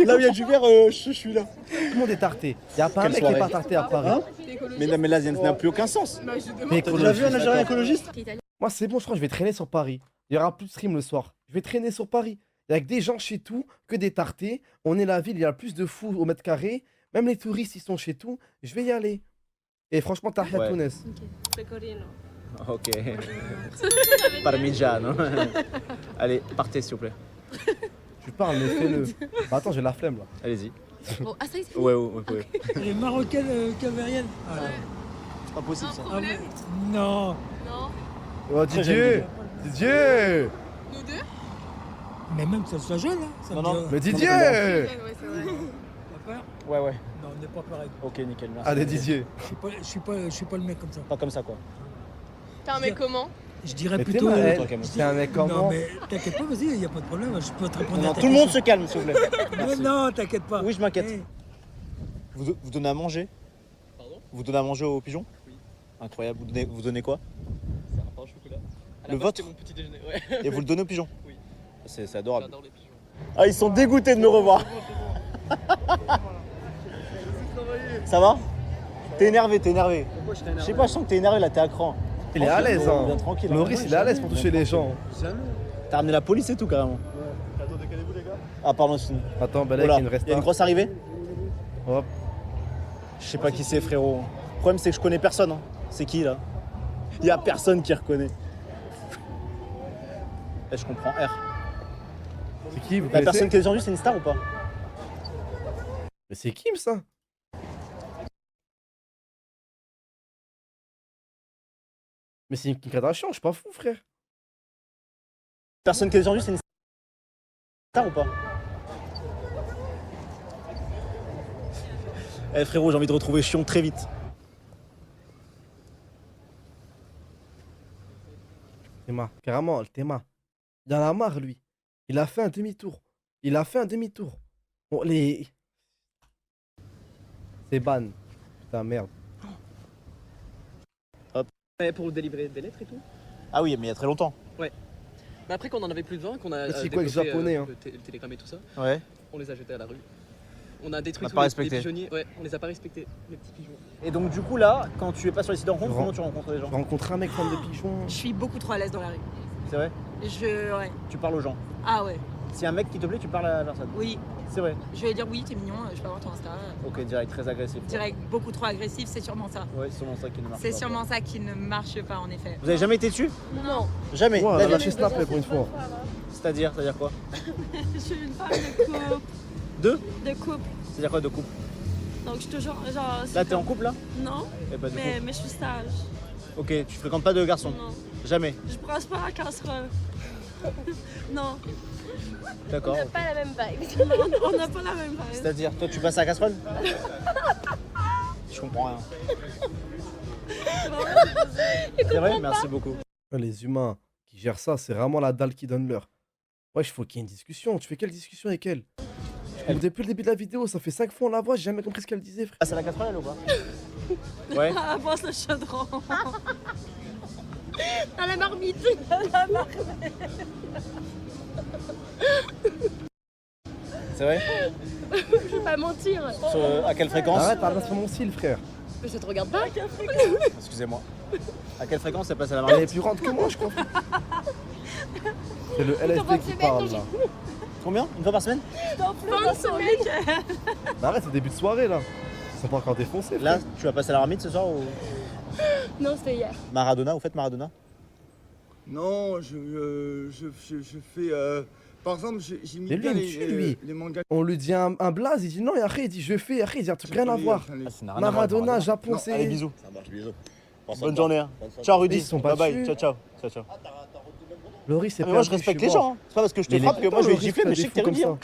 Là où il y a du vert, je suis là. Tout le monde est tarté. Il n'y a pas un Quelle mec qui n'est soirée. pas tarté à Paris. Hein? Mais non, mais là, ça n'a plus aucun sens. Mais T'as déjà écologiste, vu un Algérien d'accord. écologiste? Moi, c'est bon, je crois que je vais traîner sur Paris. Il y aura plus de stream le soir. Je vais traîner sur Paris. Il y a que des gens chez tout, que des tartés. On est la ville, il y a plus de fous au mètre carré. Même les touristes, ils sont chez tout. Je vais y aller. Et franchement, t'as rien Ouais. Tounes. Pecorino. Ok. Parmigiano. Allez, partez s'il vous plaît. Tu parles, mais fais-le. Bah, attends, j'ai la flemme là. Allez-y. Oh, ah, ça y est, c'est Ouais, vous pouvez. Les Marocaines capverdiennes. Ah, C'est pas possible ça. Problème? non. Non. Oh, Très Didier jeune, Didier Nous deux? Mais même que ça soit jeune, hein. Ça Non, me non. dit- Mais Didier Ouais, c'est vrai. T'as peur? Ouais. Non, On n'est pas pareil. Ok, nickel, merci. Allez, Didier. Je suis pas le mec comme ça. Pas comme ça, quoi. T'es un mec comment? Je dirais Mais t'es plutôt. malade, toi, Camille. c'est un mec comment? Non, mais t'inquiète pas, vas-y, il n'y a pas de problème. Je peux te répondre à ta Tout le monde se question. calme, s'il vous plaît. Mais Merci. non, t'inquiète pas. Oui, je m'inquiète. Eh, Vous donnez à manger? Pardon? Vous donnez à manger aux pigeons? Oui. Incroyable. Vous donnez quoi? C'est un pain au chocolat. À la Le base, vôtre? c'était mon petit déjeuner, ouais. Et vous le donnez aux pigeons? Oui. C'est adorable. J'adore les pigeons. Ah, ils sont dégoûtés de me revoir. Ça va? T'es énervé, t'es énervé. Pourquoi je t'ai Je énervé? sais pas, je sens que t'es énervé là, t'es à cran. Il est à l'aise, Bien hein. tranquille. Maurice, il est à l'aise pour toucher les gens. T'as ramené la police et tout carrément. Ah, pardon, c'est une. Attends, ben Oh là, là, il me reste y a une grosse arrivée? Hop. Je sais pas qui c'est, frérot. Le problème, c'est que je connais personne. Hein. C'est qui là? Y a personne qui reconnaît. Eh, je comprends R. C'est qui, vous La connaissez? personne qui est aujourd'hui, c'est une star ou pas? Mais c'est Kim, ça? Mais c'est une Kim Kardashian, je suis pas fou, frère. Personne qui est aujourd'hui, c'est une star ou pas? Eh frérot, j'ai envie de retrouver Chion très vite. Théma, carrément, le Théma. Il en a marre, lui. Il a fait un demi-tour. Bon, les. C'est ban. Putain, merde. Ouais, pour délivrer des lettres et tout. Ah oui, mais il y a très longtemps. Ouais. Mais après, quand on en avait plus de 20, qu'on a Mais c'est quoi, le développé, japonais, hein? le télégramme et tout ça, Ouais. on les a jetés à la rue. On a détruit On a tous pas les respecté. pigeonniers. Ouais, on les a pas respectés, les petits pigeons. Et donc du coup là, quand tu es pas sur les sites de rencontres, Ren- comment tu rencontres les gens? J'ai rencontré un mec fan de pigeons. Je suis beaucoup trop à l'aise dans la rue. C'est vrai? Ouais. Tu parles aux gens. Ah ouais. Si un mec qui te plaît, tu parles à la personne. Oui. C'est vrai. Je vais dire oui, t'es mignon, je peux avoir ton Insta. Ok, direct, très agressif. Direct, beaucoup trop agressif, c'est sûrement ça. Ouais, c'est sûrement ça qui ne marche pas. C'est sûrement ça qui ne marche pas en effet. Vous avez jamais été dessus? Non. Jamais. Ouais, La elle a vie. lâché Snap, pour une fois. C'est-à-dire quoi? Je suis une femme de couple. De De couple. C'est-à-dire quoi de couple? Donc je suis toujours genre. Là, t'es en couple là? Non. Eh ben, du coup. Mais je suis sage. Ok, tu fréquentes pas de garçons? Non. Jamais. Je brosse pas la casserole. Non. D'accord. On n'a pas la même vibe. On n'a pas la même vibe. C'est-à-dire, toi tu passes à la casserole? Je comprends rien. C'est vrai? Merci beaucoup. Les humains qui gèrent ça, c'est vraiment la dalle qui donne l'heure. Wesh, faut qu'il y ait une discussion. Tu fais quelle discussion avec elle? Depuis le début de la vidéo, ça fait 5 fois on la voit, j'ai jamais compris ce qu'elle disait, frère. Ah, c'est la casserole elle ou pas? Ouais. Ah, brosse le chaudron. Dans la marmite. Dans la marmite. C'est vrai? Je vais pas mentir. À quelle fréquence? Arrête, arrête sur mon cil, frère. Mais ça te regarde pas. Excusez-moi. À quelle fréquence elle passe à la Elle marmite? est plus grande que moi, je crois. C'est le LSD qui parle là. Combien? Une fois par semaine? Fin de semaine. Bah arrête, c'est début de soirée là. Ils sont pas encore défoncés. Là, tu vas passer à la marmite ce soir ou Non, c'était hier. Maradona? Vous faites Maradona? Non, je fais. Par exemple, j'imite Mais lui, bien il me tue, lui. les mangas. On lui dit un blaze, il dit non, et après il dit je fais, après il dit un truc rien à voir. Ça n'a rien à voir, Maradona, Japon, Non, c'est. Allez, bisous. Ça marche, bisous. Bonne journée. Hein. Ciao Rudy. Ils sont Bye bye. battus. Ciao, ciao. Ciao, ciao. Laurie, c'est Ah, mais moi je respecte les gens. Hein. C'est pas parce que je te frappe que moi je vais gifler, mais je sais que t'es Rudy. Hein.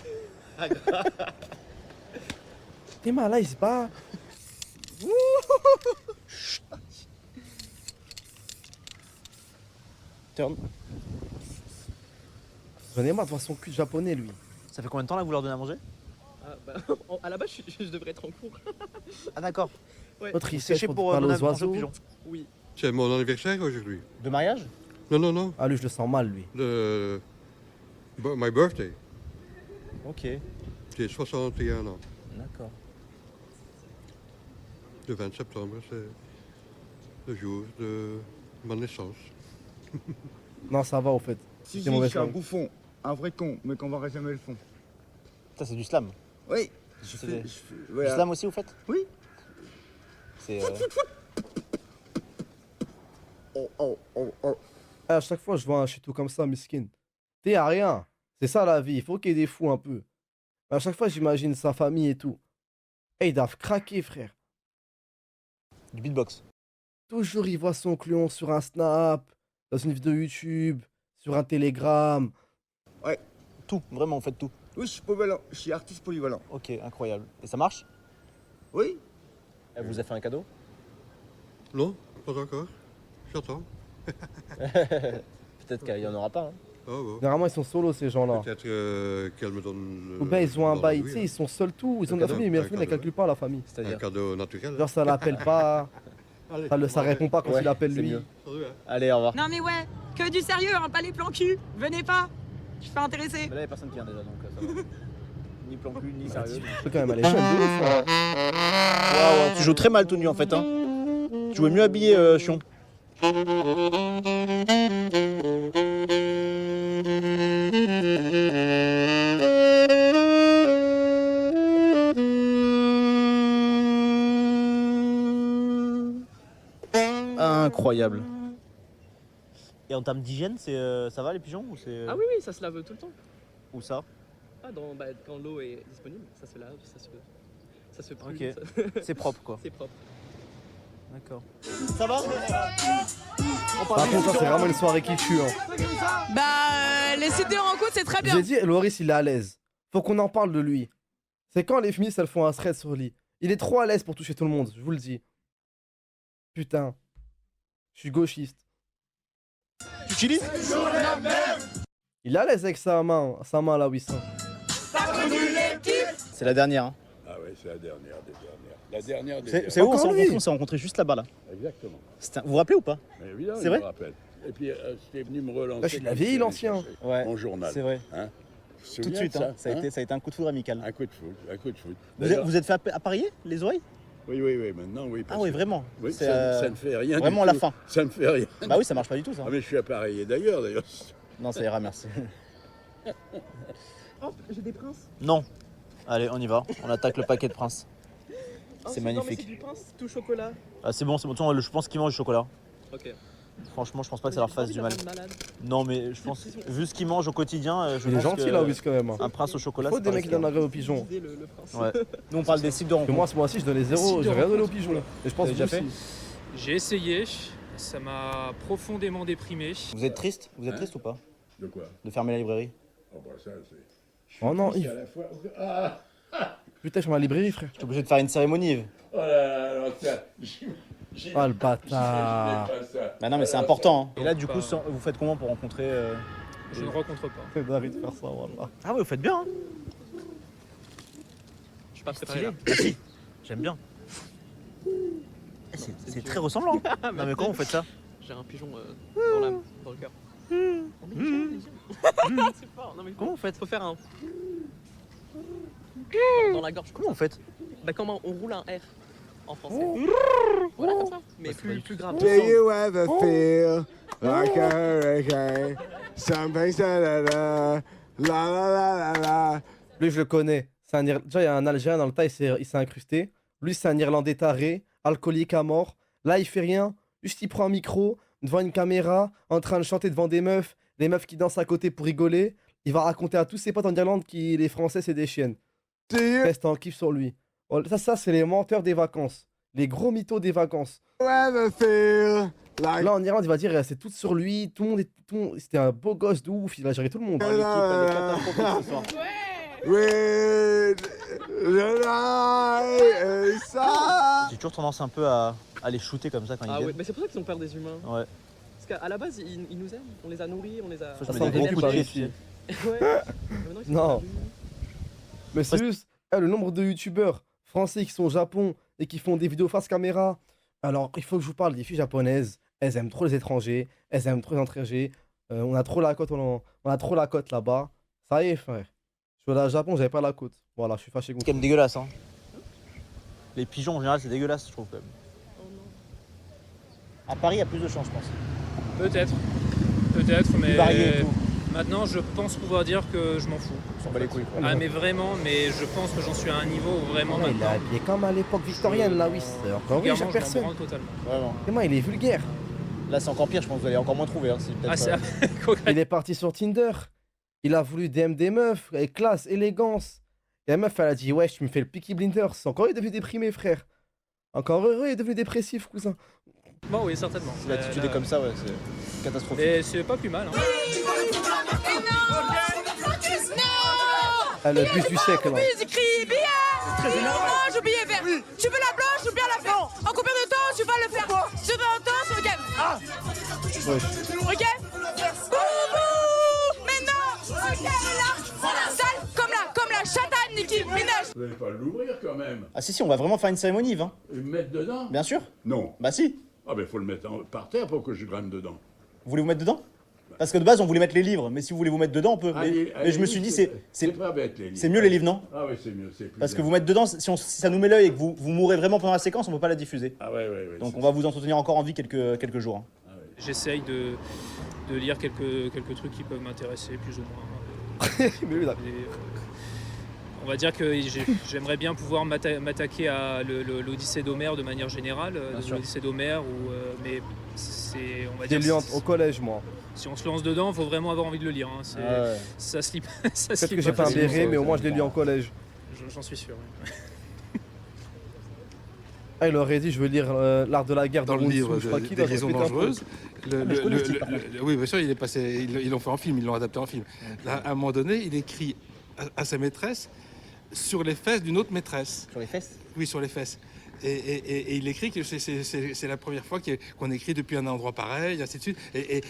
Théma là, il se bat. Turn. Donnez-moi de voir son cul de japonais, lui. Ça fait combien de temps là vous leur donnez à manger? Ah, bah, à la base, je devrais être en cours. Ah d'accord. Ouais. L'autre, il C'est sèche pour pour parler donner aux à manger aux oiseaux. pigeons. Oui. C'est mon anniversaire aujourd'hui. De mariage? Non, non, non. Ah, lui, je le sens mal, lui. My birthday. Ok. J'ai 61 ans. D'accord. Le 20 septembre, c'est le jour de ma naissance. Non, ça va, au fait. Si, C'est si, mauvaise je suis un langue. bouffon, un vrai con, mais qu'on verra jamais le fond. Ça c'est du slam. Oui. C'est- Voilà. Du slam aussi vous faites? Oui. C'est Oh, oh, oh, oh. À chaque fois, je vois un chitou comme ça, miskin. T'es à rien. C'est ça la vie. Il faut qu'il y ait des fous un peu. À chaque fois, j'imagine sa famille et tout. Et ils doivent craquer, frère. du beatbox. Toujours, il voit son clone sur un Snap, dans une vidéo YouTube, sur un Telegram. Ouais. Tout, vraiment, vous faites tout. Oui, je suis polyvalent. Je suis artiste polyvalent. Ok, incroyable. Et ça marche? Oui. Elle vous a fait un cadeau? Non, pas encore. J'attends. Peut-être qu'il n'y en aura pas. Hein. Ah bon. Généralement, ils sont solos, ces gens-là. Peut-être qu'elle me donne. Ou bien ils ont un leur bail, oui, tu sais, hein. ils sont seuls tout. Ils ont Un de la cadeau, famille, mais la un famille ne cadeau, calcule pas la famille. Un C'est-à-dire cadeau naturel. Genre, ça l'appelle pas. Ça répond pas quand Ouais, il appelle c'est lui. mieux. Allez, au revoir. Non mais ouais, que du sérieux, hein, pas les plans cul. Venez pas. Je suis pas intéressée. Mais là, il n'y a personne qui vient déjà, donc ça va. Ni plan cul, ni sérieux. C'est quand même aller jeune de ouf, hein. Waouh, tu joues très mal tout nu en fait. Hein. Tu jouais mieux habillé, Chion. Incroyable. Et en termes d'hygiène, ça va les pigeons ou c'est Ah oui, oui, ça se lave tout le temps. Où ça? Ah, quand l'eau est disponible, ça se lave, ça se brûle. Ok. ça- C'est propre quoi. C'est propre. D'accord. Ça va? Par contre, ça, c'est vraiment une soirée qui tue. Hein. Bah, les sites de rencontre, c'est très bien. J'ai dit, Loris, il est à l'aise. Faut qu'on en parle de lui. C'est quand les féministes, elles font un thread sur lui. Il est trop à l'aise pour toucher tout le monde, je vous le dis. Putain. Je suis gauchiste. Tu utilises? Il est à l'aise avec sa main là, Wissam. C'est la dernière. Hein. Ah ouais, c'est la dernière des dernières. La dernière des C'est où on s'est Encore lui rencontrés? On s'est rencontrés juste là-bas là. Exactement. Vous vous rappelez ou pas? Mais évidemment, C'est je vrai? me rappelle. Et puis, c'était venu me relancer. Là, je suis de la quand vieille, j'étais allé l'ancien. chercher Ouais. Mon journal. C'est vrai. Hein? Tout de suite, hein. Ça a été un coup de foudre amical. Un coup de foot, un coup de foot. Vous êtes fait apparier les oreilles? Oui, oui, oui, maintenant, oui. Ah oui, vraiment. Oui, C'est, ça ne fait rien. vraiment du la tout. fin. Ça ne fait rien. Bah oui, ça marche pas du tout ça. Ah, mais je suis appareillé d'ailleurs. Non, ça ira, merci. Hop, j'ai des princes. Non. Allez, on y va. On attaque le paquet de princes. Oh, C'est non, mais magnifique. c'est du prince tout chocolat. Ah, c'est bon, c'est bon. Je pense qu'ils mangent du chocolat. Ok. Franchement, je pense pas que ça leur fasse du mal. Non, mais je pense, vu ce qu'ils mangent au quotidien, je Il est pense gentil que là, Wiss, quand même. un prince au chocolat, Faut c'est des pas mecs qui donnent la risqué. grève aux pigeons. Ouais. Nous, on parle des sites de Parce que rencontres. moi aussi, je donnais zéro. J'ai rien donné aux pigeons. Et je pense que T'as déjà vous aussi. J'ai essayé, ça m'a profondément déprimé. Vous êtes triste? Vous êtes triste ou pas? De quoi? De fermer la librairie? Oh, bah ça, c'est. Oh non, Triste Yves. à la fois. Ah! Putain, je suis dans la librairie, frère. J'étais obligé de faire une cérémonie, Yves. Oh là là, ça. Ah, le bâtard. Bah non, mais c'est important. Hein. Et là, du coup, vous faites comment pour rencontrer Je ne rencontre pas. C'est dingue de faire ça, voilà. Ah oui, vous faites bien. Hein. Je suis pas préparé là. Ah si, j'aime bien. C'est très ressemblant. Non mais comment vous faites ça? J'ai un pigeon dans l'âme, dans le cœur. Oh, mais c'est fort. Non, mais Comment vous faites? Faut faire un. Dans la gorge. Comment vous faites? Bah, comment on roule un R en français. Voilà, comme ça. Mais plus grave. Do you ever feel like a hurricane? Something la la la la. Lui, je le connais. Déjà, il y a un Algérien dans le tas, il s'est incrusté. Lui, c'est un Irlandais taré, alcoolique à mort. Là, il fait rien. Juste, il prend un micro devant une caméra, en train de chanter devant des meufs, les meufs qui dansent à côté pour rigoler. Il va raconter à tous ses potes en Irlande que les Français, c'est des chiennes. Reste en kiff sur lui. Oh, ça, c'est les menteurs des vacances. Les gros mythos des vacances. Là, en Irlande, il va dire c'est tout sur lui. Tout le monde c'était un beau gosse de ouf. Il a géré tout le monde. L'équipe, elle est catastrophique ce soir. J'ai toujours tendance un peu à les shooter comme ça quand ils Ah viennent. ouais, mais c'est pour ça qu'ils ont peur des humains. Ouais. Parce qu'à la base, ils nous aiment. On les a nourris, on les a. Ça, je mets des gros coups de pied, tu sais. Ouais. Mais maintenant, ils sont Non. perdus. Mais c'est juste, le nombre de youtubeurs français qui sont au Japon et qui font des vidéos face caméra. Alors, il faut que je vous parle des filles japonaises. Elles aiment trop les étrangers. Elles aiment trop les étrangers. On a trop la côte, on a trop la côte là-bas. Ça y est, frère. Je suis allé au Japon, j'avais pas la côte. Voilà, je suis fâché contre. C'est quand même dégueulasse, hein. Les pigeons en général, c'est dégueulasse, je trouve quand même. À Paris, il y a plus de chance, je pense. Peut-être, mais Plus varié et tout. maintenant je pense pouvoir dire que je m'en fous. On s'en bat les couilles, quoi. Ah mais vraiment, mais je pense que j'en suis à un niveau où vraiment Il est maintenant. habillé comme à l'époque victorienne, là, oui. C'est encore Vulgairement, riche à je m'en personne. branle totalement. Vraiment. Et moi, il est vulgaire. Là, c'est encore pire, je pense que vous allez encore moins trouver. Hein, si peut-être, Ah, c'est Il est parti sur Tinder. Il a voulu DM des meufs avec classe, élégance. Et la meuf, elle a dit ouais, tu me fais le Peaky Blinders. Encore heureux, il est devenu déprimé, frère. Encore heureux, il est devenu dépressif, cousin. Bon, oui, certainement. Si l'attitude est comme ça, ouais, c'est catastrophique. Et c'est pas plus mal. Hein. Ah, le bus du siècle, là. Musique, crie, bien. très énervé. Oh, j'ai oublié vert. Tu veux la blanche ou bien la blanche? En combien de temps tu vas le faire? Sur ton temps, sur le game. Ah. Ok. Bouh. Mais non. Ok, là. Sale comme la chatagne, Niki. Ménage. Vous n'allez pas l'ouvrir quand même. Ah si, on va vraiment faire une cérémonie, Yves. Hein. Et le mettre dedans? Bien sûr. Non. Bah si. Ah ben faut le mettre par terre pour que je grimpe dedans. Vous voulez vous mettre dedans? Parce que de base, on voulait mettre les livres, mais si vous voulez vous mettre dedans, on peut. Mais je me suis dit, c'est pas bête, les livres. C'est mieux les livres, non? Ah oui, c'est mieux. C'est plus Parce que bien. vous mettre dedans, si ça nous met l'œil et que vous mourrez vraiment pendant la séquence, on peut pas la diffuser. Ah ouais. Donc on va vous entretenir encore en vie quelques jours. Hein. Ah ouais. J'essaye de lire quelques trucs qui peuvent m'intéresser, plus ou moins. Mais oui, là. On va dire que j'aimerais bien pouvoir m'attaquer à l'Odyssée d'Homère de manière générale, l'Odyssée d'Homère, mais c'est, on va J'ai dire, lu au collège, moi. si on se lance dedans, il faut vraiment avoir envie de le lire. Hein. Ouais. Ça se lit, ça se Peut-être lit que j'ai pas un facilement. béret, mais au moins je l'ai lu en collège. J'en suis sûr. Ouais. Ah, il aurait dit, je veux lire l'art de la guerre Dans de le Sun Tzu, livre je sais pas de- qui, des là, ça liaisons pète un peu. dangereuses, Oui, bien sûr, il est passé, ils l'ont fait en film, ils l'ont adapté en film. Là, à un moment donné, il écrit à sa maîtresse sur les fesses d'une autre maîtresse. Sur les fesses? Oui, sur les fesses. Et il écrit que c'est la première fois qu'on écrit depuis un endroit pareil, ainsi de suite, et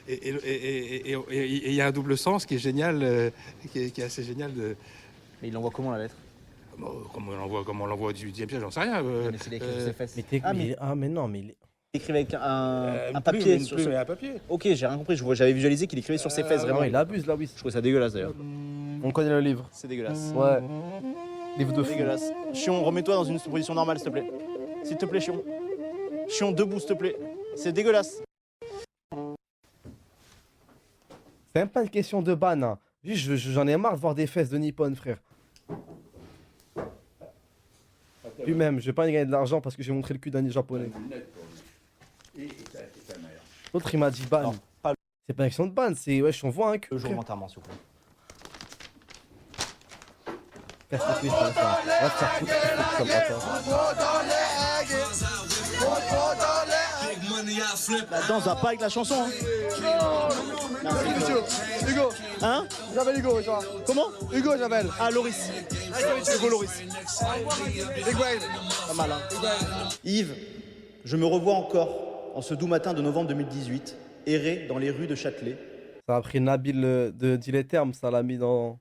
il y a un double sens qui est génial, qui est assez génial de. Mais il envoie comment la lettre? Comment on l'envoie au 18e siècle, j'en sais rien. Mais c'est écrit sur ses fesses. Mais non, mais il écrivait avec un plume, papier. une plume et un papier. Ok, j'ai rien compris. J'avais visualisé qu'il écrivait sur ses fesses, vraiment. non, il abuse là, oui. Je trouve ça dégueulasse d'ailleurs. On connaît le livre. C'est dégueulasse. Ouais. Livre de fou. Dégueulasse. Chion, remets-toi dans une position normale, s'il te plaît. S'il te plaît, Chion. Chion, debout, s'il te plaît. C'est dégueulasse. C'est même pas une question de ban. Hein. Juste, j'en ai marre de voir des fesses de Nippon, frère. Puis même, je vais pas gagner de l'argent parce que j'ai montré le cul d'un japonais. L'autre, il m'a dit ban. C'est pas une question de ban, c'est wesh, on voit un cul. Le jour frère. d'enterrement, s'il vous plaît. Casse les couilles, ça, ça. Va te faire foutre, comme La danse va pas avec la chanson. Hein. Hugo. Hein? J'appelle Hugo, toi. Comment? Hugo, j'appelle. Ah, Loris. Hugo Loris. Big Wayne. Pas mal, hein. Yves, je me revois encore en ce doux matin de novembre 2018, errer dans les rues de Châtelet. Ça a pris Nabil de dire les termes, ça l'a mis dans.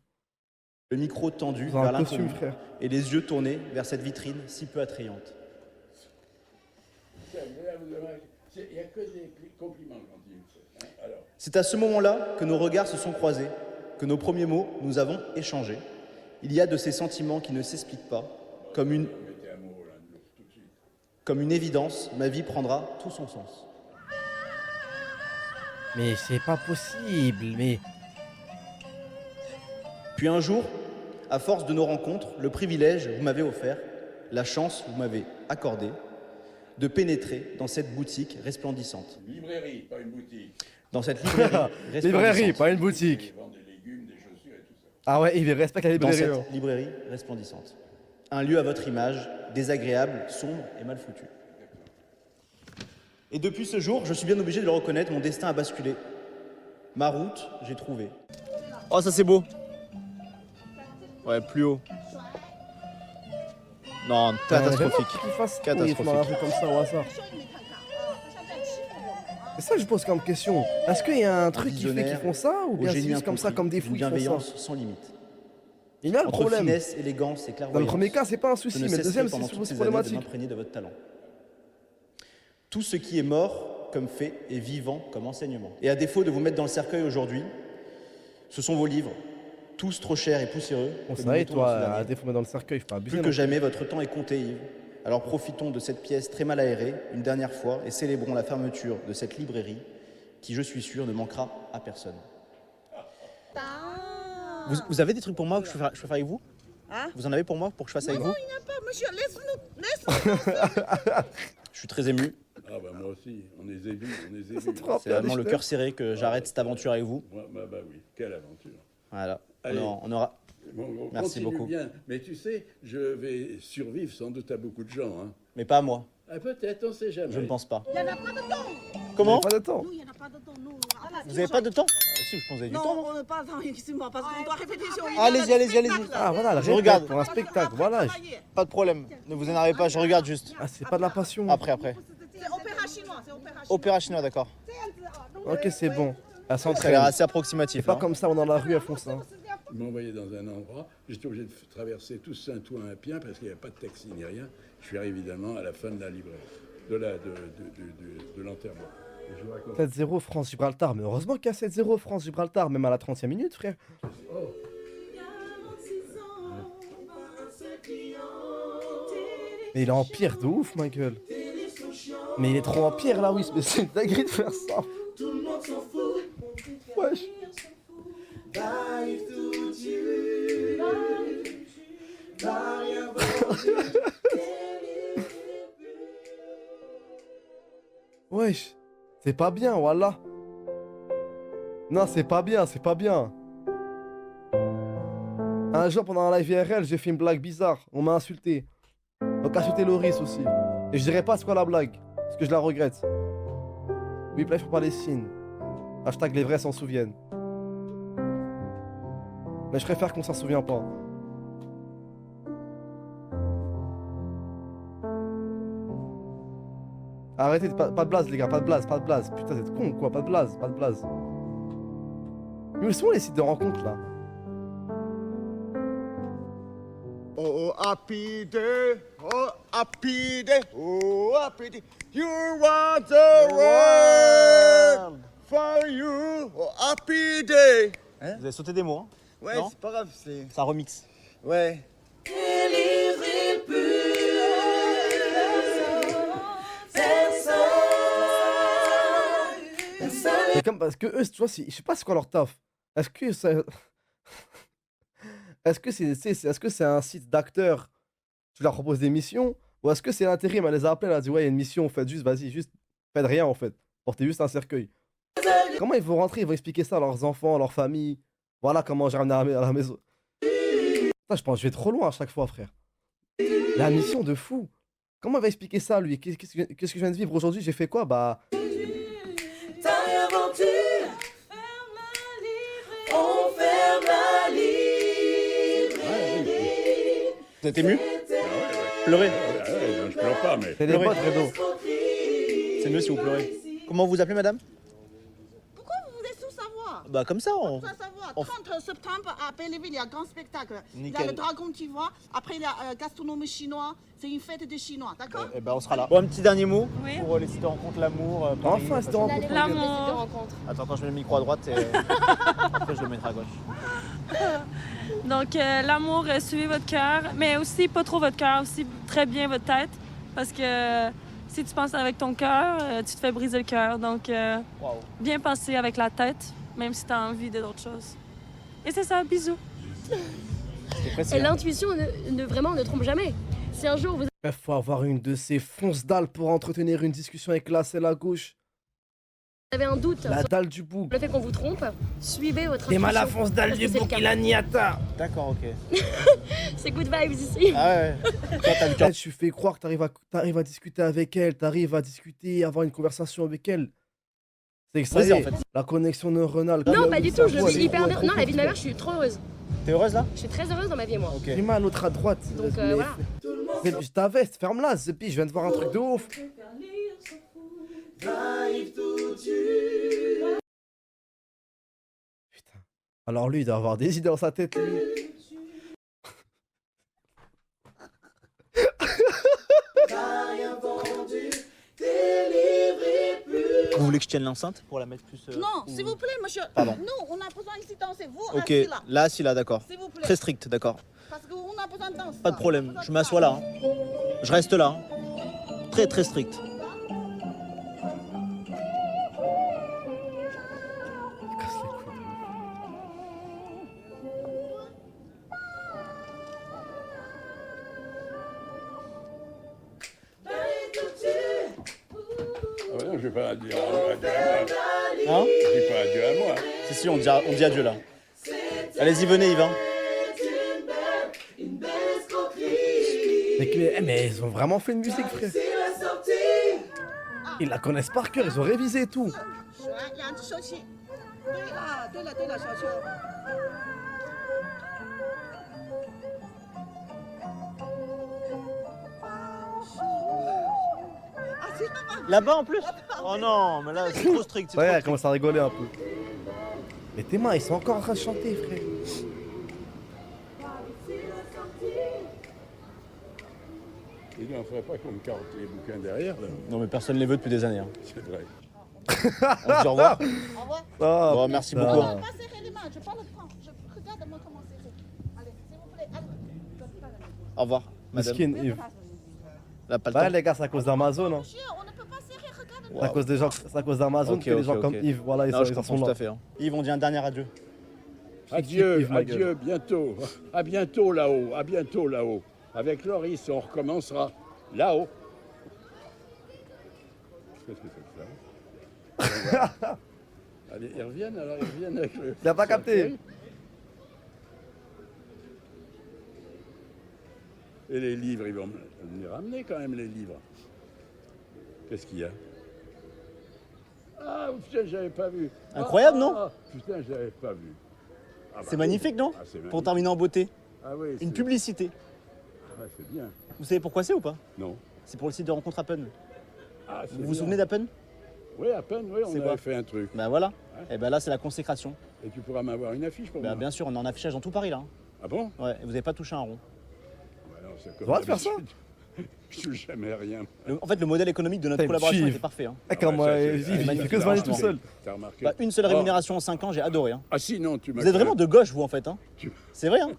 Le micro tendu Dans un vers costume, l'inconnu frère. et les yeux tournés vers cette vitrine si peu attrayante. Il n'y a que des compliments gentils. Hein. Alors, C'est à ce moment-là que nos regards se sont croisés, que nos premiers mots nous avons échangés. Il y a de ces sentiments qui ne s'expliquent pas, comme une évidence, ma vie prendra tout son sens. Mais c'est pas possible, mais. Puis un jour, à force de nos rencontres, le privilège vous m'avez offert, la chance vous m'avez accordé, de pénétrer dans cette boutique resplendissante. librairie, pas une boutique. Dans cette librairie resplendissante. Librairie, pas une boutique. Ils vendent des légumes, des chaussures et tout ça. Ah ouais, il respecte la Dans librairie. cette librairie resplendissante. Un lieu à votre image, désagréable, sombre et mal foutu. Et depuis ce jour, je suis bien obligé de le reconnaître, mon destin a basculé. Ma route, j'ai trouvé. Oh, ça c'est beau. Ouais, plus haut. Non, catastrophique. Catastrophique. Dans la rue comme ça au hasard. C'est ça que je pose comme question. Est-ce qu'il y a un truc qui fait qu'ils font ça ou bien c'est juste comme ça, comme des fous une qui font bienveillance ça? sans limite. Il y a le Entre problème. finesse, élégance et clairvoyance. Dans le premier cas, c'est pas un souci, je ne mais le cesserai deuxième, pendant c'est toutes aussi ces années de problématique. m'imprégner de votre talent. Tout ce qui est mort comme fait est vivant comme enseignement. Et à défaut de vous mettre dans le cercueil aujourd'hui, ce sont vos livres, tous trop chers et poussiéreux. On que sait, nous mettons dans ce toi, dernier. à défaut, mais dans le cercueil, faut pas abuser. Plus non que jamais, votre temps est compté, Yves. Alors profitons de cette pièce très mal aérée, une dernière fois, et célébrons la fermeture de cette librairie qui, je suis sûr, ne manquera à personne. Vous avez des trucs pour moi que je peux faire avec vous? Hein? Vous en avez pour moi pour que je fasse avec vous? Non, il n'y a pas, monsieur, laisse-nous. Je suis très ému. Ah bah moi aussi, on est émus, on est émus. C'est vraiment le cœur serré que j'arrête cette aventure avec vous. Bah oui, quelle aventure. Voilà. Allez. On aura... Bon, Merci continue beaucoup. bien. Mais tu sais, je vais survivre sans doute à beaucoup de gens. Hein. Mais pas à moi. Peut-être, on sait jamais. Je ne pense pas. Il n'y en a pas de temps. Comment? Pas de temps. Nous, il n'y en a pas de temps. Nous, Vous n'avez pas de temps? Si, je pense que vous avez du non, temps. Non, on n'a pas de temps, excuse-moi, parce qu'on doit répéter sur allez-y, allez-y, allez-y. Ah voilà, le Je regarde. pour un spectacle, voilà. Pas de problème. Ne vous énervez pas, je regarde juste. Ah, c'est pas de la passion. Après, après. C'est opéra chinois, c'est opéra chinois. Opéra chinois, d'accord. Ok, c'est bon. Elle Ça a l'air s'entraîne. assez approximatif. C'est pas hein. comme ça, on est dans la rue, elles font ça. Ils m'ont envoyé dans un endroit, j'étais obligé de traverser tout Saint-Ouen à Pien parce qu'il n'y avait pas de taxi ni rien. Je suis arrivé évidemment à la fin de la librairie, de l'enterrement. Et je vous raconte. 7-0 France-Gibraltar, mais heureusement qu'il y a 7-0 France-Gibraltar, même à la 30e minute, frère. Mais il est en pire de ouf, ma gueule. Mais il est trop en pire là, oui, mais c'est une dinguerie de faire ça. Wesh. Wesh, c'est pas bien, voilà. Non, c'est pas bien, c'est pas bien. Un jour, pendant un live IRL, j'ai fait une blague bizarre. On m'a insulté. Donc, insulté Loris aussi. Et je dirais pas c'est quoi la blague, parce que je la regrette. Oui, play for Palestine. Hashtag les vrais s'en souviennent. Mais je préfère qu'on s'en souvient pas. Arrêtez, pas de blaze les gars, pas de blaze, pas de blaze. Putain, vous êtes con quoi, pas de blaze, pas de blaze. Mais où sont les sites de rencontres là? Oh, happy day, oh, happy day, oh, happy day. You want the world for you, oh, happy day. Hein? Vous avez sauté des mots, hein? Ouais, Non, c'est pas grave, c'est... ça remix. Ouais. C'est comme parce que eux, tu vois, je sais pas c'est quoi leur taf. Est-ce que ça... est-ce que c'est un site d'acteurs, tu leur proposes des missions, ou est-ce que c'est l'intérim, elle les a appelés, elle a dit ouais, il y a une mission, faites juste, vas-y, juste, faites rien en fait. Portez juste un cercueil. Comment ils vont rentrer, ils vont expliquer ça à leurs enfants, à leur famille. Voilà comment j'ai ramené à la maison. Putain, je pense que je vais trop loin à chaque fois, frère. La mission de fou. Comment il va expliquer ça, lui? Qu'est-ce que je viens de vivre aujourd'hui? J'ai fait quoi? Bah... Vous êtes ému? Pleurez. Je pleure pas, mais... C'est des potes, Redo. C'est mieux si vous pleurez. Comment vous vous appelez, madame? Pourquoi vous voulez tout savoir? Bah comme ça, on... Tout savoir. 30 septembre à Belleville, il y a un grand spectacle. Il y Nickel. a le dragon, tu vois. Après, il y a gastronomie chinoise. C'est une fête des Chinois, d'accord? Eh ben on sera là. Bon, un petit dernier mot Oui. pour les sites de rencontre, l'amour. Paris, Enfin, c'est de rencontre. L'amour. Attends, quand je mets le micro à droite, et après je le mettrai à gauche. Donc, l'amour, suivez votre cœur, mais aussi pas trop votre cœur, aussi très bien votre tête. Parce que si tu penses avec ton cœur, tu te fais briser le cœur. Donc, bien penser avec la tête, même si tu as envie d'autre chose. Et c'est ça, bisous. Et l'intuition, vraiment, ne trompe jamais. Si un jour vous Il faut avoir une de ces fonces dalles pour entretenir une discussion avec la selle à gauche. avez un doute La sur dalle du bouc. le fait qu'on vous trompe, suivez votre T'es intuition. mal à fonce dalle Parce du que c'est le bouc, cas. il a niata. D'accord, ok. C'est good vibes ici. Ah ouais. Toi, t'as le cœur. Tu fais croire que t'arrives à discuter avec elle, t'arrives à discuter, avoir une conversation avec elle. C'est que ça y Vas-y, est, en fait. la connexion neuronale. Non, comme pas le du tout, cerveau, je elle suis est hyper trop bien. Non, la vie de ma mère, trop. je suis trop heureuse. T'es heureuse là? Je suis très heureuse dans ma vie, moi. Ok. Prima, l'autre à droite. Donc, Mais- voilà. Mais ta veste, ferme-la, Zepi, je viens de voir un truc de ouf. Putain. Alors lui, il doit avoir des idées dans sa tête, lui. Vous voulez que je tienne l'enceinte pour la mettre plus. Non, ou- s'il vous plaît, monsieur. Pardon. Nous, on a besoin ici de danser. Vous, Ok, assis là. là, si là, d'accord. S'il vous plaît. Très strict, d'accord. Parce qu'on a besoin de danser. Pas de problème, je m'assois là. hein. Je reste là. hein. Très très strict. Ah ouais, non, je vais pas dire adieu à moi. Hein? Je dis pas adieu à moi. Si, on dit adieu là. Allez-y, venez, Yvain. Mais ils ont vraiment fait une musique, frère. Ils la connaissent par cœur, ils ont révisé et tout. 两只手起。对了，小秋。 Là-bas en plus? Oh non, mais là c'est trop strict. Ouais, elle commence à rigoler un peu. Mais tes mains, ils sont encore en train de chanter, frère. Il n'en faudrait pas qu'on me carotte les bouquins derrière, là. Non, mais personne ne les veut depuis des années. Hein. C'est vrai. On se dit au revoir. Au revoir. Oh, Bon, merci putain. beaucoup. hein. Pas serrer les mains, je prends le temps. Regarde-moi comment serrer. Allez, s'il vous plaît. Allez. Au revoir, madame. Miskin, Yves. Là, pas le Bah temps. les gars, c'est à cause d'Amazon. Hein. On ne peut pas serrer, regarde-moi. C'est à cause des gens, c'est à cause d'Amazon Ok, que les ok, gens ok. comme Yves, voilà, ils Non, sont, je ils en comprends sont tout là. à fait. Hein. Yves, on dit un dernier adieu. Adieu, Yves, ma gueule. adieu, bientôt. À bientôt là-haut, à bientôt là-haut. Avec Loris, on recommencera là-haut. Qu'est-ce que c'est que ça? Allez, ils reviennent alors, ils reviennent avec le... Il a pas capté. Et les livres, ils vont me les ramener quand même, les livres. Qu'est-ce qu'il y a? Ah, putain, j'avais pas vu. Incroyable, non? Putain, j'avais pas vu. Ah, bah, C'est magnifique, non? Ah, c'est Pour magnifique. terminer en beauté. Ah oui, Une c'est- publicité. Ah, c'est bien. Vous savez pourquoi c'est ou pas? Non. C'est pour le site de rencontre Appen. Ah, c'est Vous vous bien. souvenez d'Appen? Oui, à peine, oui, on C'est avait quoi? fait un truc. Bah voilà. Et ben là, c'est la consécration. Et tu pourras m'avoir une affiche pour Bah moi. bien sûr, on est en affichage dans tout Paris là. hein. Ah bon? Ouais, et vous n'avez pas touché un rond. Bah non, c'est comme On va te faire ça. d'habitude. Je touche jamais rien. En fait, le modèle économique de notre Putain, collaboration Yves. était parfait. Hein. Eh, comme moi, ça, Yves, c'est- il fait magnifique. que se vanner tout T'as seul. T'as remarqué? Bah, une seule Oh. rémunération en 5 ans, j'ai adoré. Hein. Ah si, non, tu m'as... Vous êtes vraiment de gauche, vous en fait. Hein. Tu- C'est vrai, hein.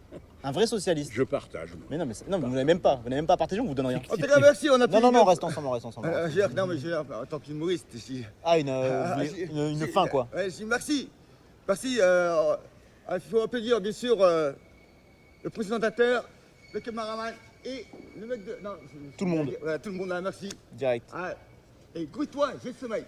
Un vrai socialiste. Je partage. moi. Mais non, mais, non, mais vous n'avez même pas. Vous n'avez même pas à partager, on vous donne rien. En tout cas, merci, on a Non, non, non, on reste ensemble, on reste ensemble. Non, mais j'ai en tant qu'humoriste ici. Ah, une fin, quoi. Ouais, je dis merci. Merci. Il faut applaudir, bien sûr, le présentateur, le cameraman et le mec de. Non, Tout le monde. Voilà, tout le monde, là, merci. Direct. Ah, et écoute-toi, j'ai le sommeil.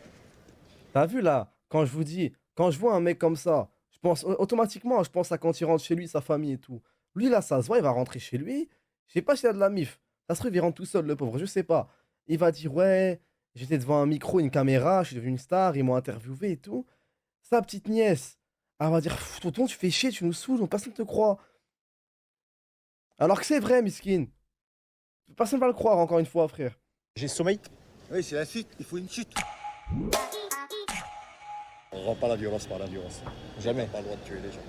T'as vu là, quand je vous dis, quand je vois un mec comme ça, je pense automatiquement, je pense à quand il rentre chez lui, sa famille et tout. Lui là, ça se voit, il va rentrer chez lui. Je sais pas s'il a de la mif. Ça se trouve, il rentre tout seul, le pauvre, je sais pas. Il va dire, ouais, j'étais devant un micro, une caméra, je suis devenu une star, ils m'ont interviewé et tout. Sa petite nièce, elle va dire, pff, tonton, tu fais chier, tu nous saoules, personne ne te croit. Alors que c'est vrai, miskin. Personne va le croire, encore une fois, frère. J'ai sommeil. Oui, c'est la suite, il faut une chute. On rend pas la violence par la violence. Jamais. On n'a pas le droit de tuer les gens.